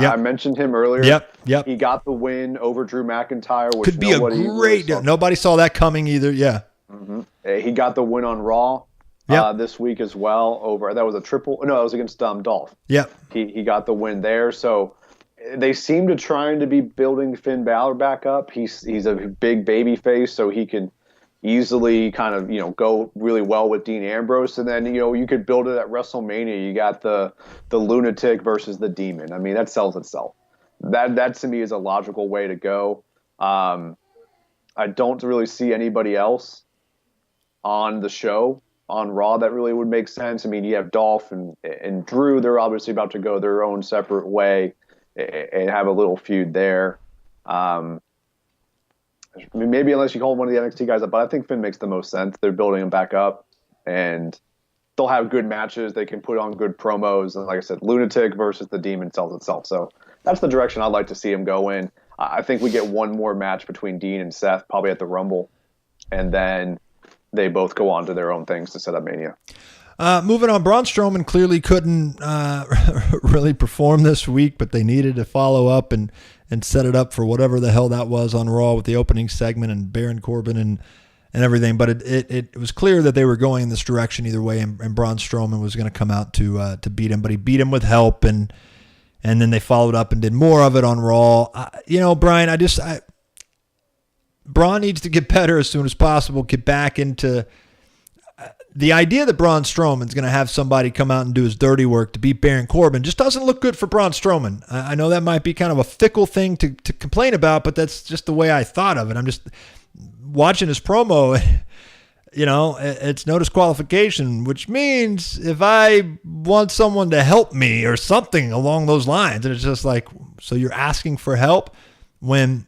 [SPEAKER 1] Yep.
[SPEAKER 2] I mentioned him earlier.
[SPEAKER 1] Yep.
[SPEAKER 2] He got the win over Drew McIntyre, which
[SPEAKER 1] could be a great. Nobody saw that coming either. Yeah.
[SPEAKER 2] Mm-hmm. He got the win on Raw this week as well. That was a triple. No, it was against Dolph.
[SPEAKER 1] Yep.
[SPEAKER 2] He got the win there. So they seem to trying to be building Finn Balor back up. He's a big baby face, so he can easily kind of go really well with Dean Ambrose, and then you could build it at WrestleMania. You got the lunatic versus the demon. I mean, that sells itself. That to me is a logical way to go. I don't really see anybody else on the show on Raw that really would make sense. I mean, you have Dolph and Drew. They're obviously about to go their own separate way and have a little feud there. I mean, maybe unless you call one of the NXT guys up, but I think Finn makes the most sense. They're building him back up, and they'll have good matches. They can put on good promos, and like I said, Lunatic versus the Demon sells itself. So that's the direction I'd like to see him go in. I think we get one more match between Dean and Seth, probably at the Rumble, and then they both go on to their own things to set up Mania.
[SPEAKER 1] Moving on, Braun Strowman clearly couldn't really perform this week, but they needed to follow up and set it up for whatever the hell that was on Raw with the opening segment and Baron Corbin and everything. But it was clear that they were going in this direction either way, and Braun Strowman was going to come out to beat him, but he beat him with help, and then they followed up and did more of it on Raw. Brian, Braun needs to get better as soon as possible, get back into the idea that Braun Strowman's going to have somebody come out and do his dirty work to beat Baron Corbin just doesn't look good for Braun Strowman. I know that might be kind of a fickle thing to complain about, but that's just the way I thought of it. I'm just watching his promo, it's no disqualification, which means if I want someone to help me or something along those lines, and it's just like, so you're asking for help when,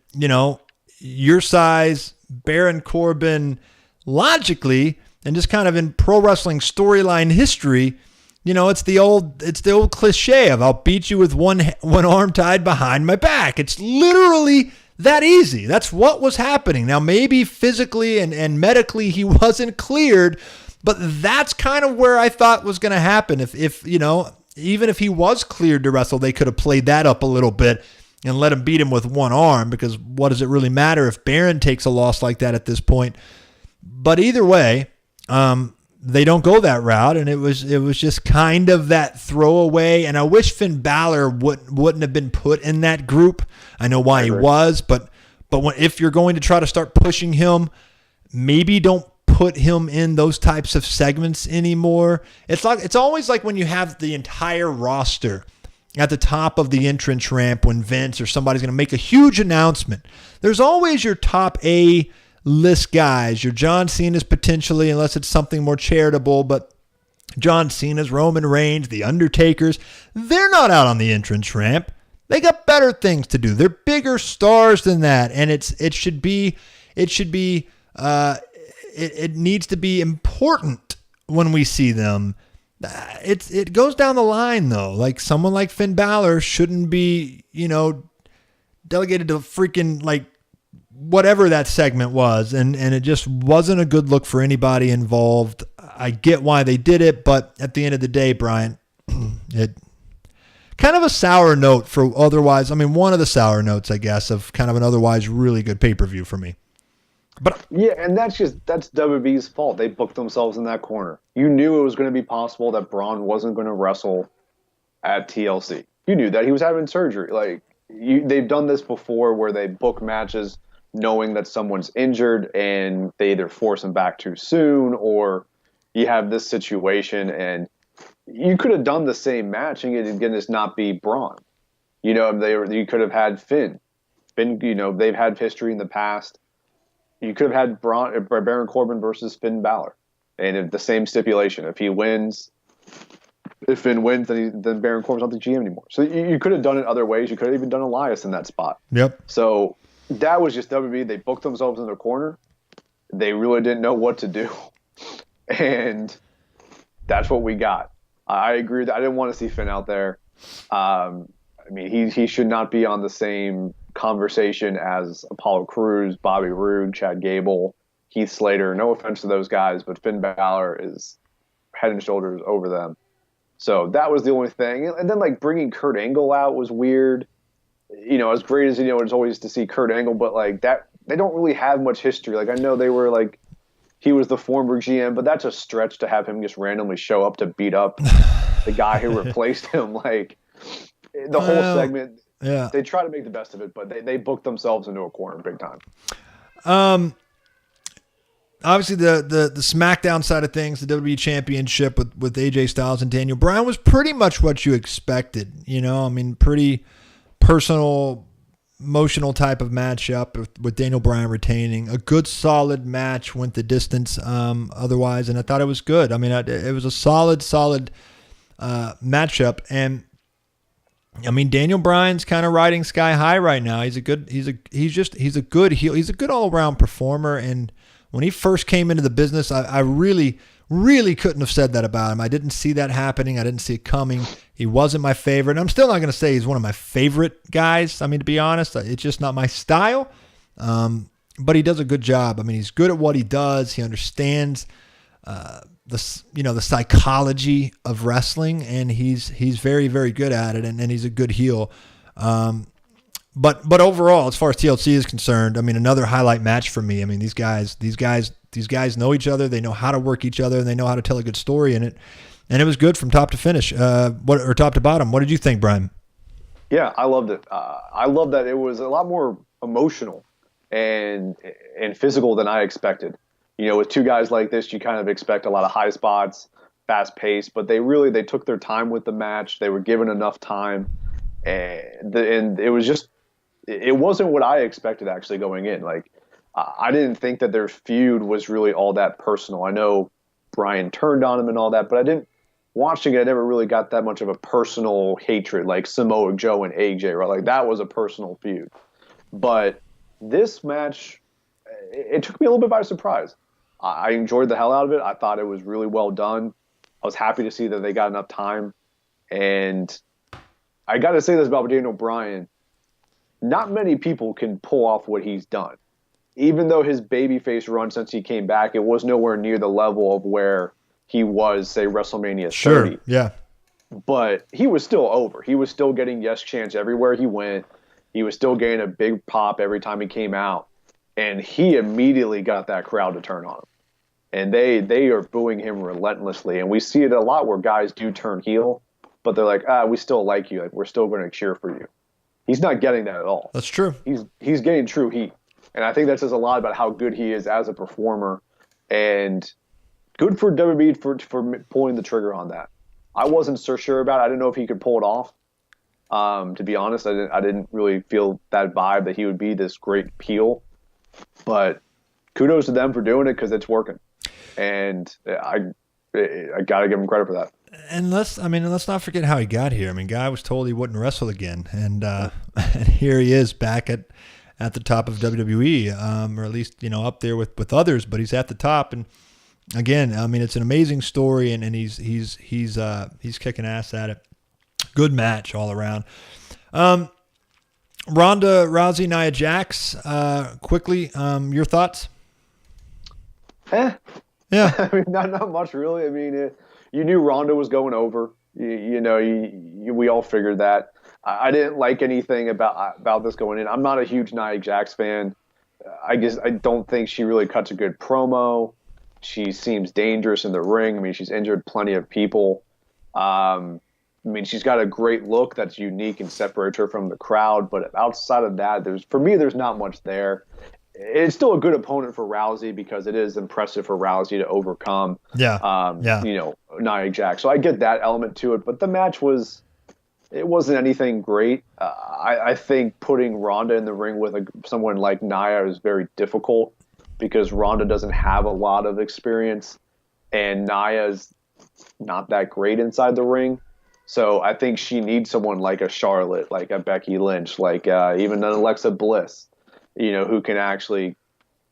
[SPEAKER 1] your size, Baron Corbin, logically, and just kind of in pro wrestling storyline history, it's the old cliche of I'll beat you with one arm tied behind my back. It's literally that easy. That's what was happening. Now, maybe physically and medically he wasn't cleared, but that's kind of where I thought was going to happen. If even if he was cleared to wrestle, they could have played that up a little bit and let him beat him with one arm, because what does it really matter if Baron takes a loss like that at this point? But either way, they don't go that route, and it was just kind of that throwaway. And I wish Finn Balor wouldn't have been put in that group. I know why he was, but if you're going to try to start pushing him, maybe don't put him in those types of segments anymore. It's always like when you have the entire roster at the top of the entrance ramp when Vince or somebody's going to make a huge announcement. There's always your top list guys, your John Cena's potentially, unless it's something more charitable, but John Cena's, Roman Reigns, the Undertakers, they're not out on the entrance ramp. They got better things to do. They're bigger stars than that, and it needs to be important when we see them. It goes down the line though. Like someone like Finn Balor shouldn't be, delegated to freaking like whatever that segment was, and it just wasn't a good look for anybody involved. I get why they did it, but at the end of the day, Brian, it kind of a sour note for otherwise. I mean, one of the sour notes, I guess, of kind of an otherwise really good pay-per-view for me. But
[SPEAKER 2] yeah, and that's WWE's fault. They booked themselves in that corner. You knew it was going to be possible that Braun wasn't going to wrestle at TLC. You knew that he was having surgery. They've done this before where they book matches knowing that someone's injured and they either force him back too soon, or you have this situation and you could have done the same match and again, just not be Braun. You know, you could have had Finn. Finn, you know, they've had history in the past. You could have had Baron Corbin versus Finn Balor, and if the same stipulation. If Finn wins, then Baron Corbin's not the GM anymore. So you could have done it other ways. You could have even done Elias in that spot.
[SPEAKER 1] Yep.
[SPEAKER 2] So that was just WWE. They booked themselves in their corner. They really didn't know what to do, and that's what we got. I agree that I didn't want to see Finn out there. I mean, he should not be on the same conversation as Apollo Crews, Bobby Roode, Chad Gable, Heath Slater. No offense to those guys, but Finn Balor is head and shoulders over them. So that was the only thing. And then like bringing Kurt Angle out was weird. You know, as great as, you know, it's always to see Kurt Angle, but like that, they don't really have much history. Like I know they were like, he was the former GM, but that's a stretch to have him just randomly show up to beat up the guy who replaced him. Like the whole segment,
[SPEAKER 1] yeah,
[SPEAKER 2] they try to make the best of it, but they booked themselves into a corner big time.
[SPEAKER 1] Obviously the SmackDown side of things, the WWE Championship with AJ Styles and Daniel Bryan was pretty much what you expected. You know, I mean, pretty personal, emotional type of matchup with Daniel Bryan retaining. A good, solid match, went the distance otherwise, and I thought it was good. I mean, it was a solid matchup, and I mean, Daniel Bryan's kind of riding sky high right now. He's a good heel. He's a good all around performer. And when he first came into the business, I really, really couldn't have said that about him. I didn't see that happening. I didn't see it coming. He wasn't my favorite. And I'm still not going to say he's one of my favorite guys. I mean, to be honest, it's just not my style. But he does a good job. I mean, he's good at what he does. He understands the psychology of wrestling, and he's very, very good at it, and he's a good heel. But overall, as far as TLC is concerned, I mean, another highlight match for me. I mean, these guys know each other. They know how to work each other, and they know how to tell a good story in it. And it was good from top to finish, or top to bottom. What did you think, Brian?
[SPEAKER 2] Yeah, I loved it. I love that it was a lot more emotional and physical than I expected. You know, with two guys like this, you kind of expect a lot of high spots, fast pace, but they took their time with the match. They were given enough time, and it wasn't what I expected actually going in. Like, I didn't think that their feud was really all that personal. I know Brian turned on him and all that, but watching it, I never really got that much of a personal hatred like Samoa Joe and AJ, right? Like that was a personal feud. But this match, it took me a little bit by surprise. I enjoyed the hell out of it. I thought it was really well done. I was happy to see that they got enough time. And I got to say this about Daniel Bryan. Not many people can pull off what he's done. Even though his babyface run since he came back, it was nowhere near the level of where he was, say, WrestleMania 30.
[SPEAKER 1] Sure, yeah.
[SPEAKER 2] But he was still over. He was still getting yes chants everywhere he went. He was still getting a big pop every time he came out. And he immediately got that crowd to turn on him. And they are booing him relentlessly. And we see it a lot where guys do turn heel, but they're like, we still like you. Like, we're still going to cheer for you. He's not getting that at all.
[SPEAKER 1] That's true.
[SPEAKER 2] He's getting true heat. And I think that says a lot about how good he is as a performer. And good for WWE for pulling the trigger on that. I wasn't so sure about it. I didn't know if he could pull it off. To be honest, I didn't really feel that vibe that he would be this great heel. But kudos to them for doing it because it's working. And I got to give him credit for that.
[SPEAKER 1] And let's not forget how he got here. I mean, guy was told he wouldn't wrestle again, and here he is back at the top of WWE, or at least up there with others. But he's at the top, and again, I mean, it's an amazing story, and he's kicking ass at it. Good match all around. Ronda Rousey, Nia Jax. Quickly, your thoughts?
[SPEAKER 2] Yeah.
[SPEAKER 1] I
[SPEAKER 2] mean, not much really. I mean, you knew Ronda was going over. We all figured that. I didn't like anything about this going in. I'm not a huge Nia Jax fan. I don't think she really cuts a good promo. She seems dangerous in the ring. I mean, she's injured plenty of people. I mean, she's got a great look that's unique and separates her from the crowd. But outside of that, there's not much there. it's still a good opponent for Rousey because it is impressive for Rousey to overcome,
[SPEAKER 1] Yeah.
[SPEAKER 2] Nia Jax. So I get that element to it, but the match it wasn't anything great. I think putting Ronda in the ring with someone like Nia is very difficult because Ronda doesn't have a lot of experience and Nia's not that great inside the ring. So I think she needs someone like a Charlotte, like a Becky Lynch, like even an Alexa Bliss, who can actually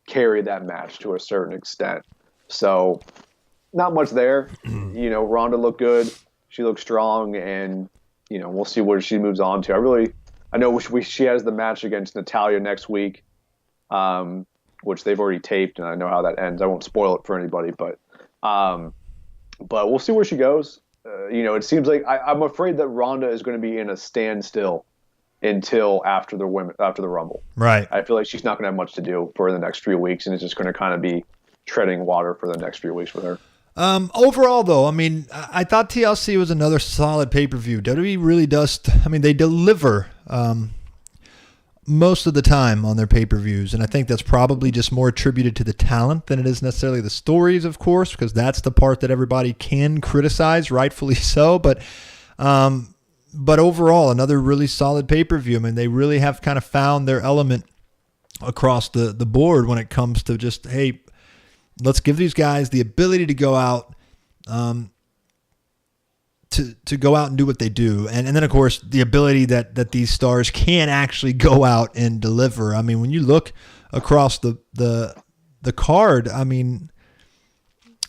[SPEAKER 2] carry that match to a certain extent. So not much there. Ronda looked good. She looked strong, and we'll see where she moves on to. I know she has the match against Natalya next week, which they've already taped, and I know how that ends. I won't spoil it for anybody, but we'll see where she goes. It seems like I'm afraid that Ronda is going to be in a standstill until after the Rumble.
[SPEAKER 1] Right.
[SPEAKER 2] I feel like she's not going to have much to do for the next 3 weeks, and it's just going to kind of be treading water for the next few weeks with her.
[SPEAKER 1] Overall, though, I mean, I thought TLC was another solid pay-per-view. WWE really does. They deliver most of the time on their pay-per-views, and I think that's probably just more attributed to the talent than it is necessarily the stories, of course, because that's the part that everybody can criticize, rightfully so. But overall, another really solid pay-per-view. I mean, they really have kind of found their element across the board when it comes to just, hey, let's give these guys the ability to go out, to go out and do what they do. And then, of course, the ability that these stars can actually go out and deliver. I mean, when you look across the card, I mean,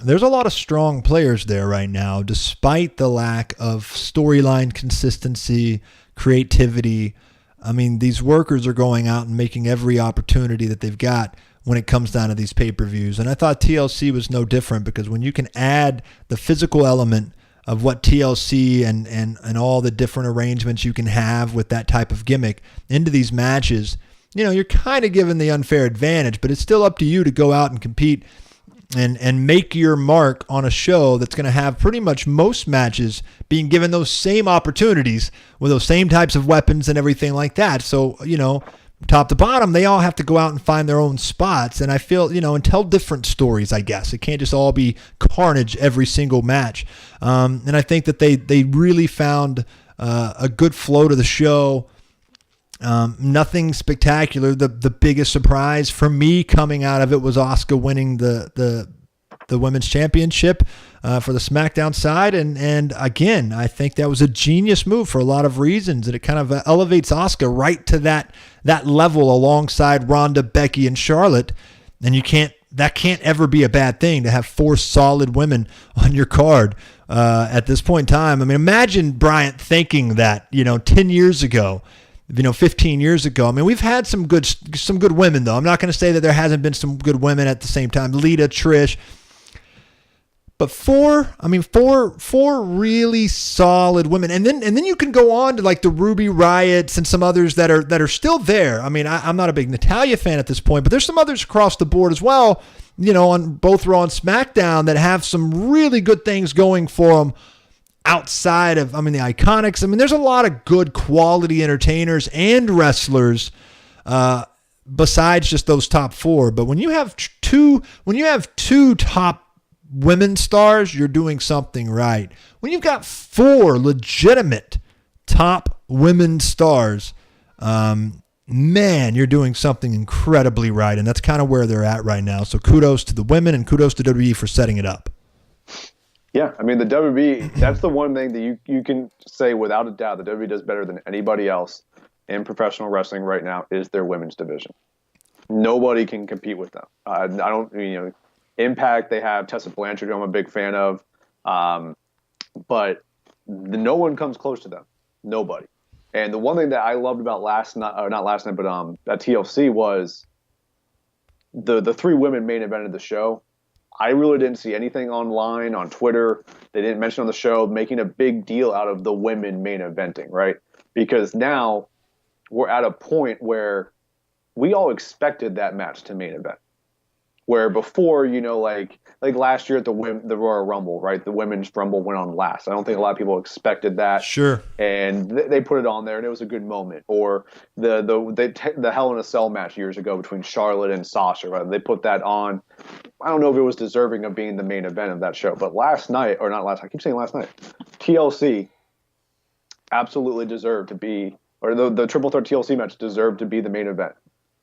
[SPEAKER 1] there's a lot of strong players there right now, despite the lack of storyline consistency, creativity. I mean, these workers are going out and making every opportunity that they've got when it comes down to these pay-per-views. And I thought TLC was no different, because when you can add the physical element of what TLC and all the different arrangements you can have with that type of gimmick into these matches, you're kind of given the unfair advantage, but it's still up to you to go out and compete and make your mark on a show that's going to have pretty much most matches being given those same opportunities with those same types of weapons and everything like that. So, top to bottom, they all have to go out and find their own spots. And I feel, and tell different stories, I guess. It can't just all be carnage every single match. And I think that they really found a good flow to the show. Nothing spectacular. The biggest surprise for me coming out of it was Asuka winning the women's championship for the SmackDown side. And again, I think that was a genius move for a lot of reasons. And it kind of elevates Asuka right to that level alongside Ronda, Becky, and Charlotte. And that can't ever be a bad thing to have 4 solid women on your card at this point in time. I mean, imagine Bryant thinking that, 10 years ago, 15 years ago. I mean, we've had some good women, though. I'm not going to say that there hasn't been some good women at the same time. Lita, Trish. But 4 really solid women. And then you can go on to like the Ruby Riots and some others that are still there. I mean, I'm not a big Natalya fan at this point, but there's some others across the board as well, on both Raw and SmackDown that have some really good things going for them outside of, the Iconics. I mean, there's a lot of good quality entertainers and wrestlers besides just those top 4. But when you have two top women stars, you're doing something right. When you've got 4 legitimate top women stars, man, you're doing something incredibly right. And that's kind of where they're at right now. So kudos to the women and kudos to WWE for setting it up.
[SPEAKER 2] Yeah, the WWE, that's the one thing that you can say without a doubt that WWE does better than anybody else in professional wrestling right now is their women's division. Nobody can compete with them. I don't, Impact, they have Tessa Blanchard, who I'm a big fan of, but no one comes close to them. Nobody. And the one thing that I loved about at TLC was the 3 women main evented the show. I really didn't see anything online, on Twitter. They didn't mention on the show making a big deal out of the women main eventing, right? Because now we're at a point where we all expected that match to main event. Where before, like last year at the Royal Rumble, right? The Women's Rumble went on last. I don't think a lot of people expected that.
[SPEAKER 1] Sure.
[SPEAKER 2] And they put it on there, and it was a good moment. Or the Hell in a Cell match years ago between Charlotte and Sasha, right? They put that on. I don't know if it was deserving of being the main event of that show, but last night, or not last night, I keep saying last night, TLC absolutely deserved to be, or the Triple Threat TLC match deserved to be the main event.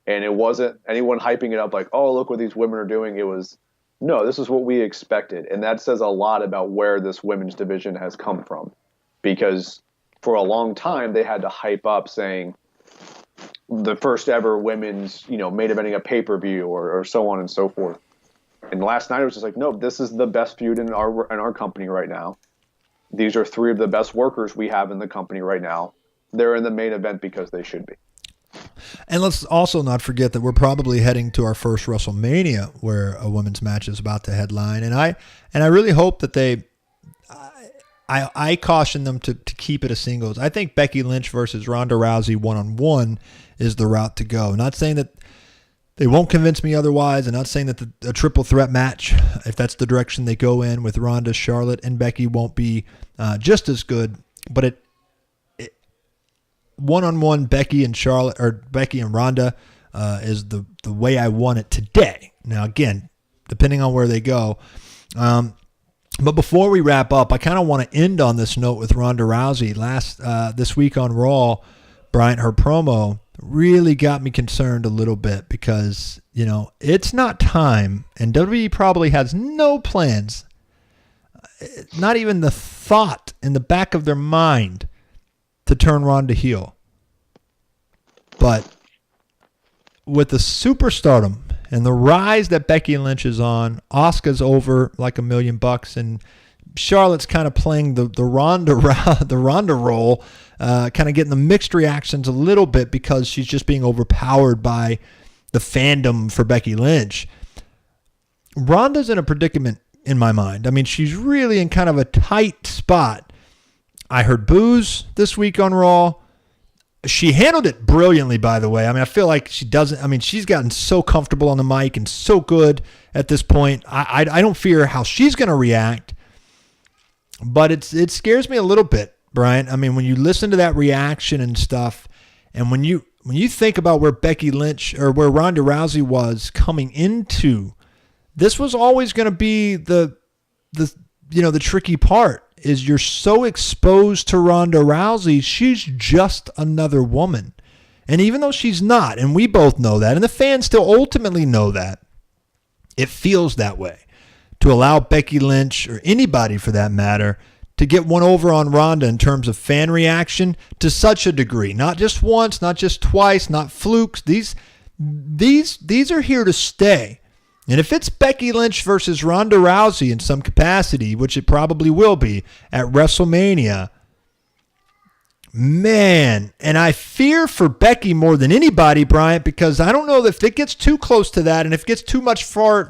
[SPEAKER 2] And it wasn't anyone hyping it up like, oh, look what these women are doing. It was, no, this is what we expected. And that says a lot about where this women's division has come from. Because for a long time, they had to hype up saying the first ever women's, main eventing a pay-per-view or so on and so forth. And last night it was just like, no, this is the best feud in our company right now. These are three of the best workers we have in the company right now. They're in the main event because they should be.
[SPEAKER 1] And let's also not forget that we're probably heading to our first WrestleMania where a women's match is about to headline. And I really hope that I caution them to keep it a singles. I think Becky Lynch versus Ronda Rousey one-on-one is the route to go. Not saying that they won't convince me otherwise, and not saying that a triple threat match, if that's the direction they go in with Ronda, Charlotte, and Becky, won't be just as good. But it one-on-one Becky and Charlotte, or Becky and Ronda, is the way I want it today. Now, again, depending on where they go. But before we wrap up, I kind of want to end on this note with Ronda Rousey. This week on Raw, Bryant, her promo really got me concerned a little bit because, it's not time, and WWE probably has no plans, not even the thought in the back of their mind to turn Ronda heel. But with the superstardom and the rise that Becky Lynch is on, Asuka's over like $1 million, and Charlotte's kind of playing the Ronda role, kind of getting the mixed reactions a little bit because she's just being overpowered by the fandom for Becky Lynch. Ronda's in a predicament in my mind. I mean, she's really in kind of a tight spot. I heard boos this week on Raw. She handled it brilliantly, by the way. I mean, I feel like she's gotten so comfortable on the mic and so good at this point. I don't fear how she's going to react, but it scares me a little bit, Brian. I mean, when you listen to that reaction and stuff, and when you think about where Becky Lynch or where Ronda Rousey was coming into, this was always going to be the tricky part. Is you're so exposed to Ronda Rousey, she's just another woman. And even though she's not, and we both know that, and the fans still ultimately know that, it feels that way. To allow Becky Lynch, or anybody for that matter, to get one over on Ronda in terms of fan reaction to such a degree. Not just once, not just twice, not flukes. These are here to stay. And if it's Becky Lynch versus Ronda Rousey in some capacity, which it probably will be at WrestleMania, man, and I fear for Becky more than anybody, Bryant, because I don't know if it gets too close to that and if it gets too much far,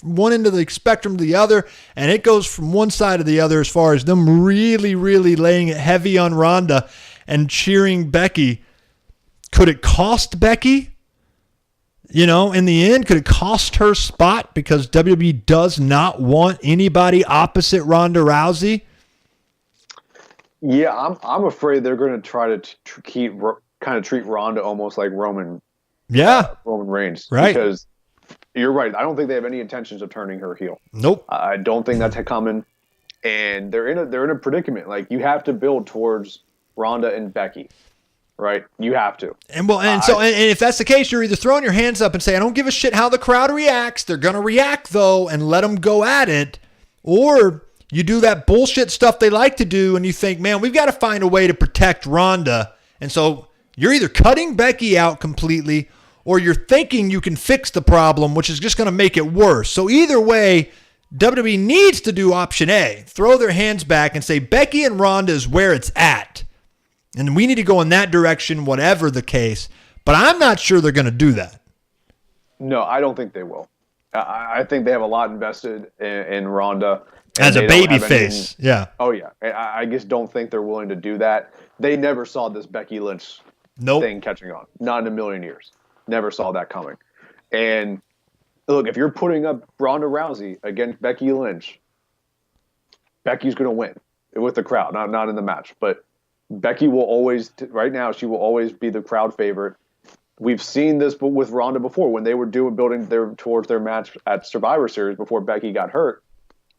[SPEAKER 1] one end of the spectrum to the other, and it goes from one side to the other as far as them really, really laying it heavy on Ronda and cheering Becky. Could it cost Becky? In the end, could it cost her spot because WWE does not want anybody opposite Ronda Rousey?
[SPEAKER 2] Yeah, I'm afraid they're going to try to treat Ronda almost like Roman.
[SPEAKER 1] Yeah,
[SPEAKER 2] Roman Reigns,
[SPEAKER 1] right?
[SPEAKER 2] Because you're right. I don't think they have any intentions of turning her heel.
[SPEAKER 1] Nope.
[SPEAKER 2] I don't think that's coming. And they're in a predicament. Like, you have to build towards Ronda and Becky. Right, you have to, and
[SPEAKER 1] if that's the case, you're either throwing your hands up and say, "I don't give a shit how the crowd reacts. They're gonna react though," and let them go at it, or you do that bullshit stuff they like to do, and you think, "Man, we've got to find a way to protect Ronda," and so you're either cutting Becky out completely, or you're thinking you can fix the problem, which is just going to make it worse. So either way, WWE needs to do option A, throw their hands back and say Becky and Ronda is where it's at. And we need to go in that direction, whatever the case. But I'm not sure they're going to do that.
[SPEAKER 2] No, I don't think they will. I think they have a lot invested in Ronda.
[SPEAKER 1] As a babyface, yeah.
[SPEAKER 2] Oh, yeah. I just don't think they're willing to do that. They never saw this Becky Lynch thing catching on. Not in a million years. Never saw that coming. And Look, if you're putting up Ronda Rousey against Becky Lynch, Becky's going to win with the crowd, not in the match. But Becky will always, right now, she will always be the crowd favorite. We've seen this with Ronda before when they were building towards their match at Survivor Series before Becky got hurt.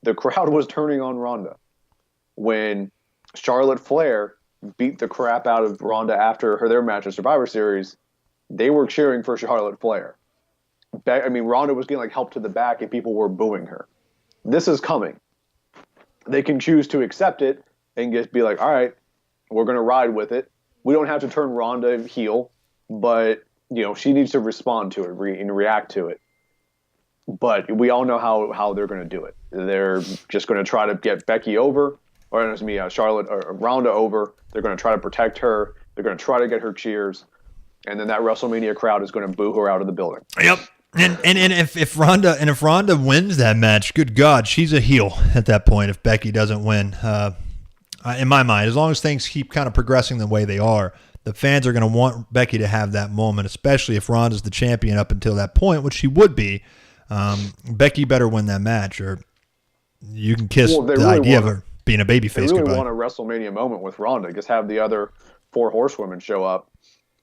[SPEAKER 2] The crowd was turning on Ronda. When Charlotte Flair beat the crap out of Ronda after their match at Survivor Series, they were cheering for Charlotte Flair. Ronda was getting help to the back and people were booing her. This is coming. They can choose to accept it and just be like, all right, we're going to ride with it. We don't have to turn Ronda heel, but she needs to respond to it and react to it. But we all know how they're going to do it. They're just going to try to get Becky over, Charlotte or Ronda over. They're going to try to protect her. They're going to try to get her cheers, and then that WrestleMania crowd is going to boo her out of the building.
[SPEAKER 1] Yep. And if Ronda wins that match, good God, she's a heel at that point. If Becky doesn't win, in my mind, as long as things keep kind of progressing the way they are, the fans are going to want Becky to have that moment, especially if Ronda's the champion up until that point, which she would be. Becky better win that match, or you can kiss the idea of her being a babyface
[SPEAKER 2] goodbye. They really
[SPEAKER 1] goodbye.
[SPEAKER 2] want a WrestleMania moment with Ronda. Just have the other 4 horsewomen show up,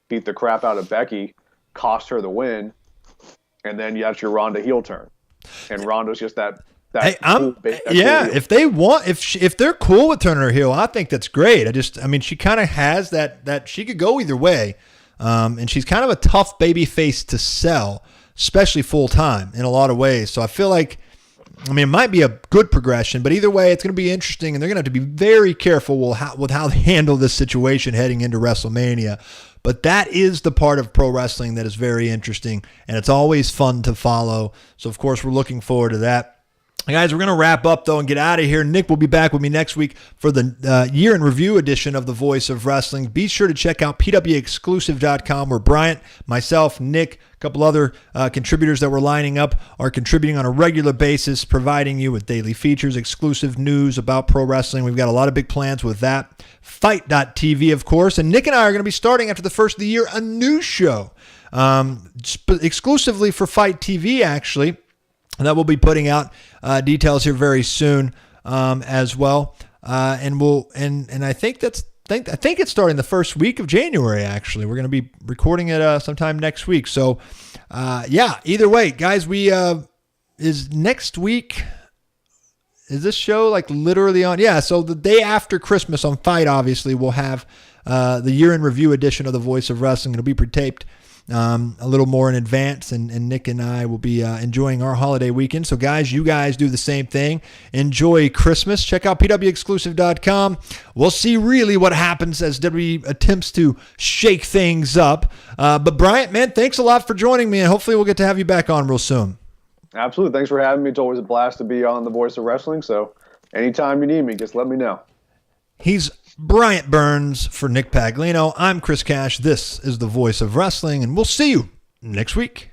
[SPEAKER 2] beat the crap out of Becky, cost her the win, and then that's your Ronda heel turn. And Ronda's just that cool
[SPEAKER 1] if they want, if they're cool with turning her heel, I think that's great. She kind of has that she could go either way, and she's kind of a tough baby face to sell, especially full time in a lot of ways. So I feel like, it might be a good progression, but either way, it's going to be interesting, and they're going to have to be very careful with how they handle this situation heading into WrestleMania. But that is the part of pro wrestling that is very interesting, and it's always fun to follow. So, of course, we're looking forward to that. Guys, we're going to wrap up, though, and get out of here. Nick will be back with me next week for the year in review edition of The Voice of Wrestling. Be sure to check out pwexclusive.com, where Bryant, myself, Nick, a couple other contributors that we're lining up are contributing on a regular basis, providing you with daily features, exclusive news about pro wrestling. We've got a lot of big plans with that. Fight.tv, of course. And Nick and I are going to be starting after the first of the year a new show exclusively for Fight TV, actually. And that we'll be putting out details here very soon as well. And I think it's starting the first week of January. Actually, we're going to be recording it sometime next week. So either way, guys, is next week. Is this show literally on? Yeah. So the day after Christmas on Fight, obviously, we'll have the year in review edition of The Voice of Wrestling. It'll be pre-taped a little more in advance, and Nick and I will be enjoying our holiday weekend. So guys, you guys do the same thing. Enjoy Christmas. Check out pwexclusive.com. We'll see really what happens as WWE attempts to shake things up. But Bryant, man, thanks a lot for joining me, and hopefully we'll get to have you back on real soon.
[SPEAKER 2] Absolutely. Thanks for having me. It's always a blast to be on The Voice of Wrestling. So anytime you need me, just let me know.
[SPEAKER 1] He's Bryant Burns for Nick Paglino. I'm Chris Cash. This is The Voice of Wrestling, and we'll see you next week.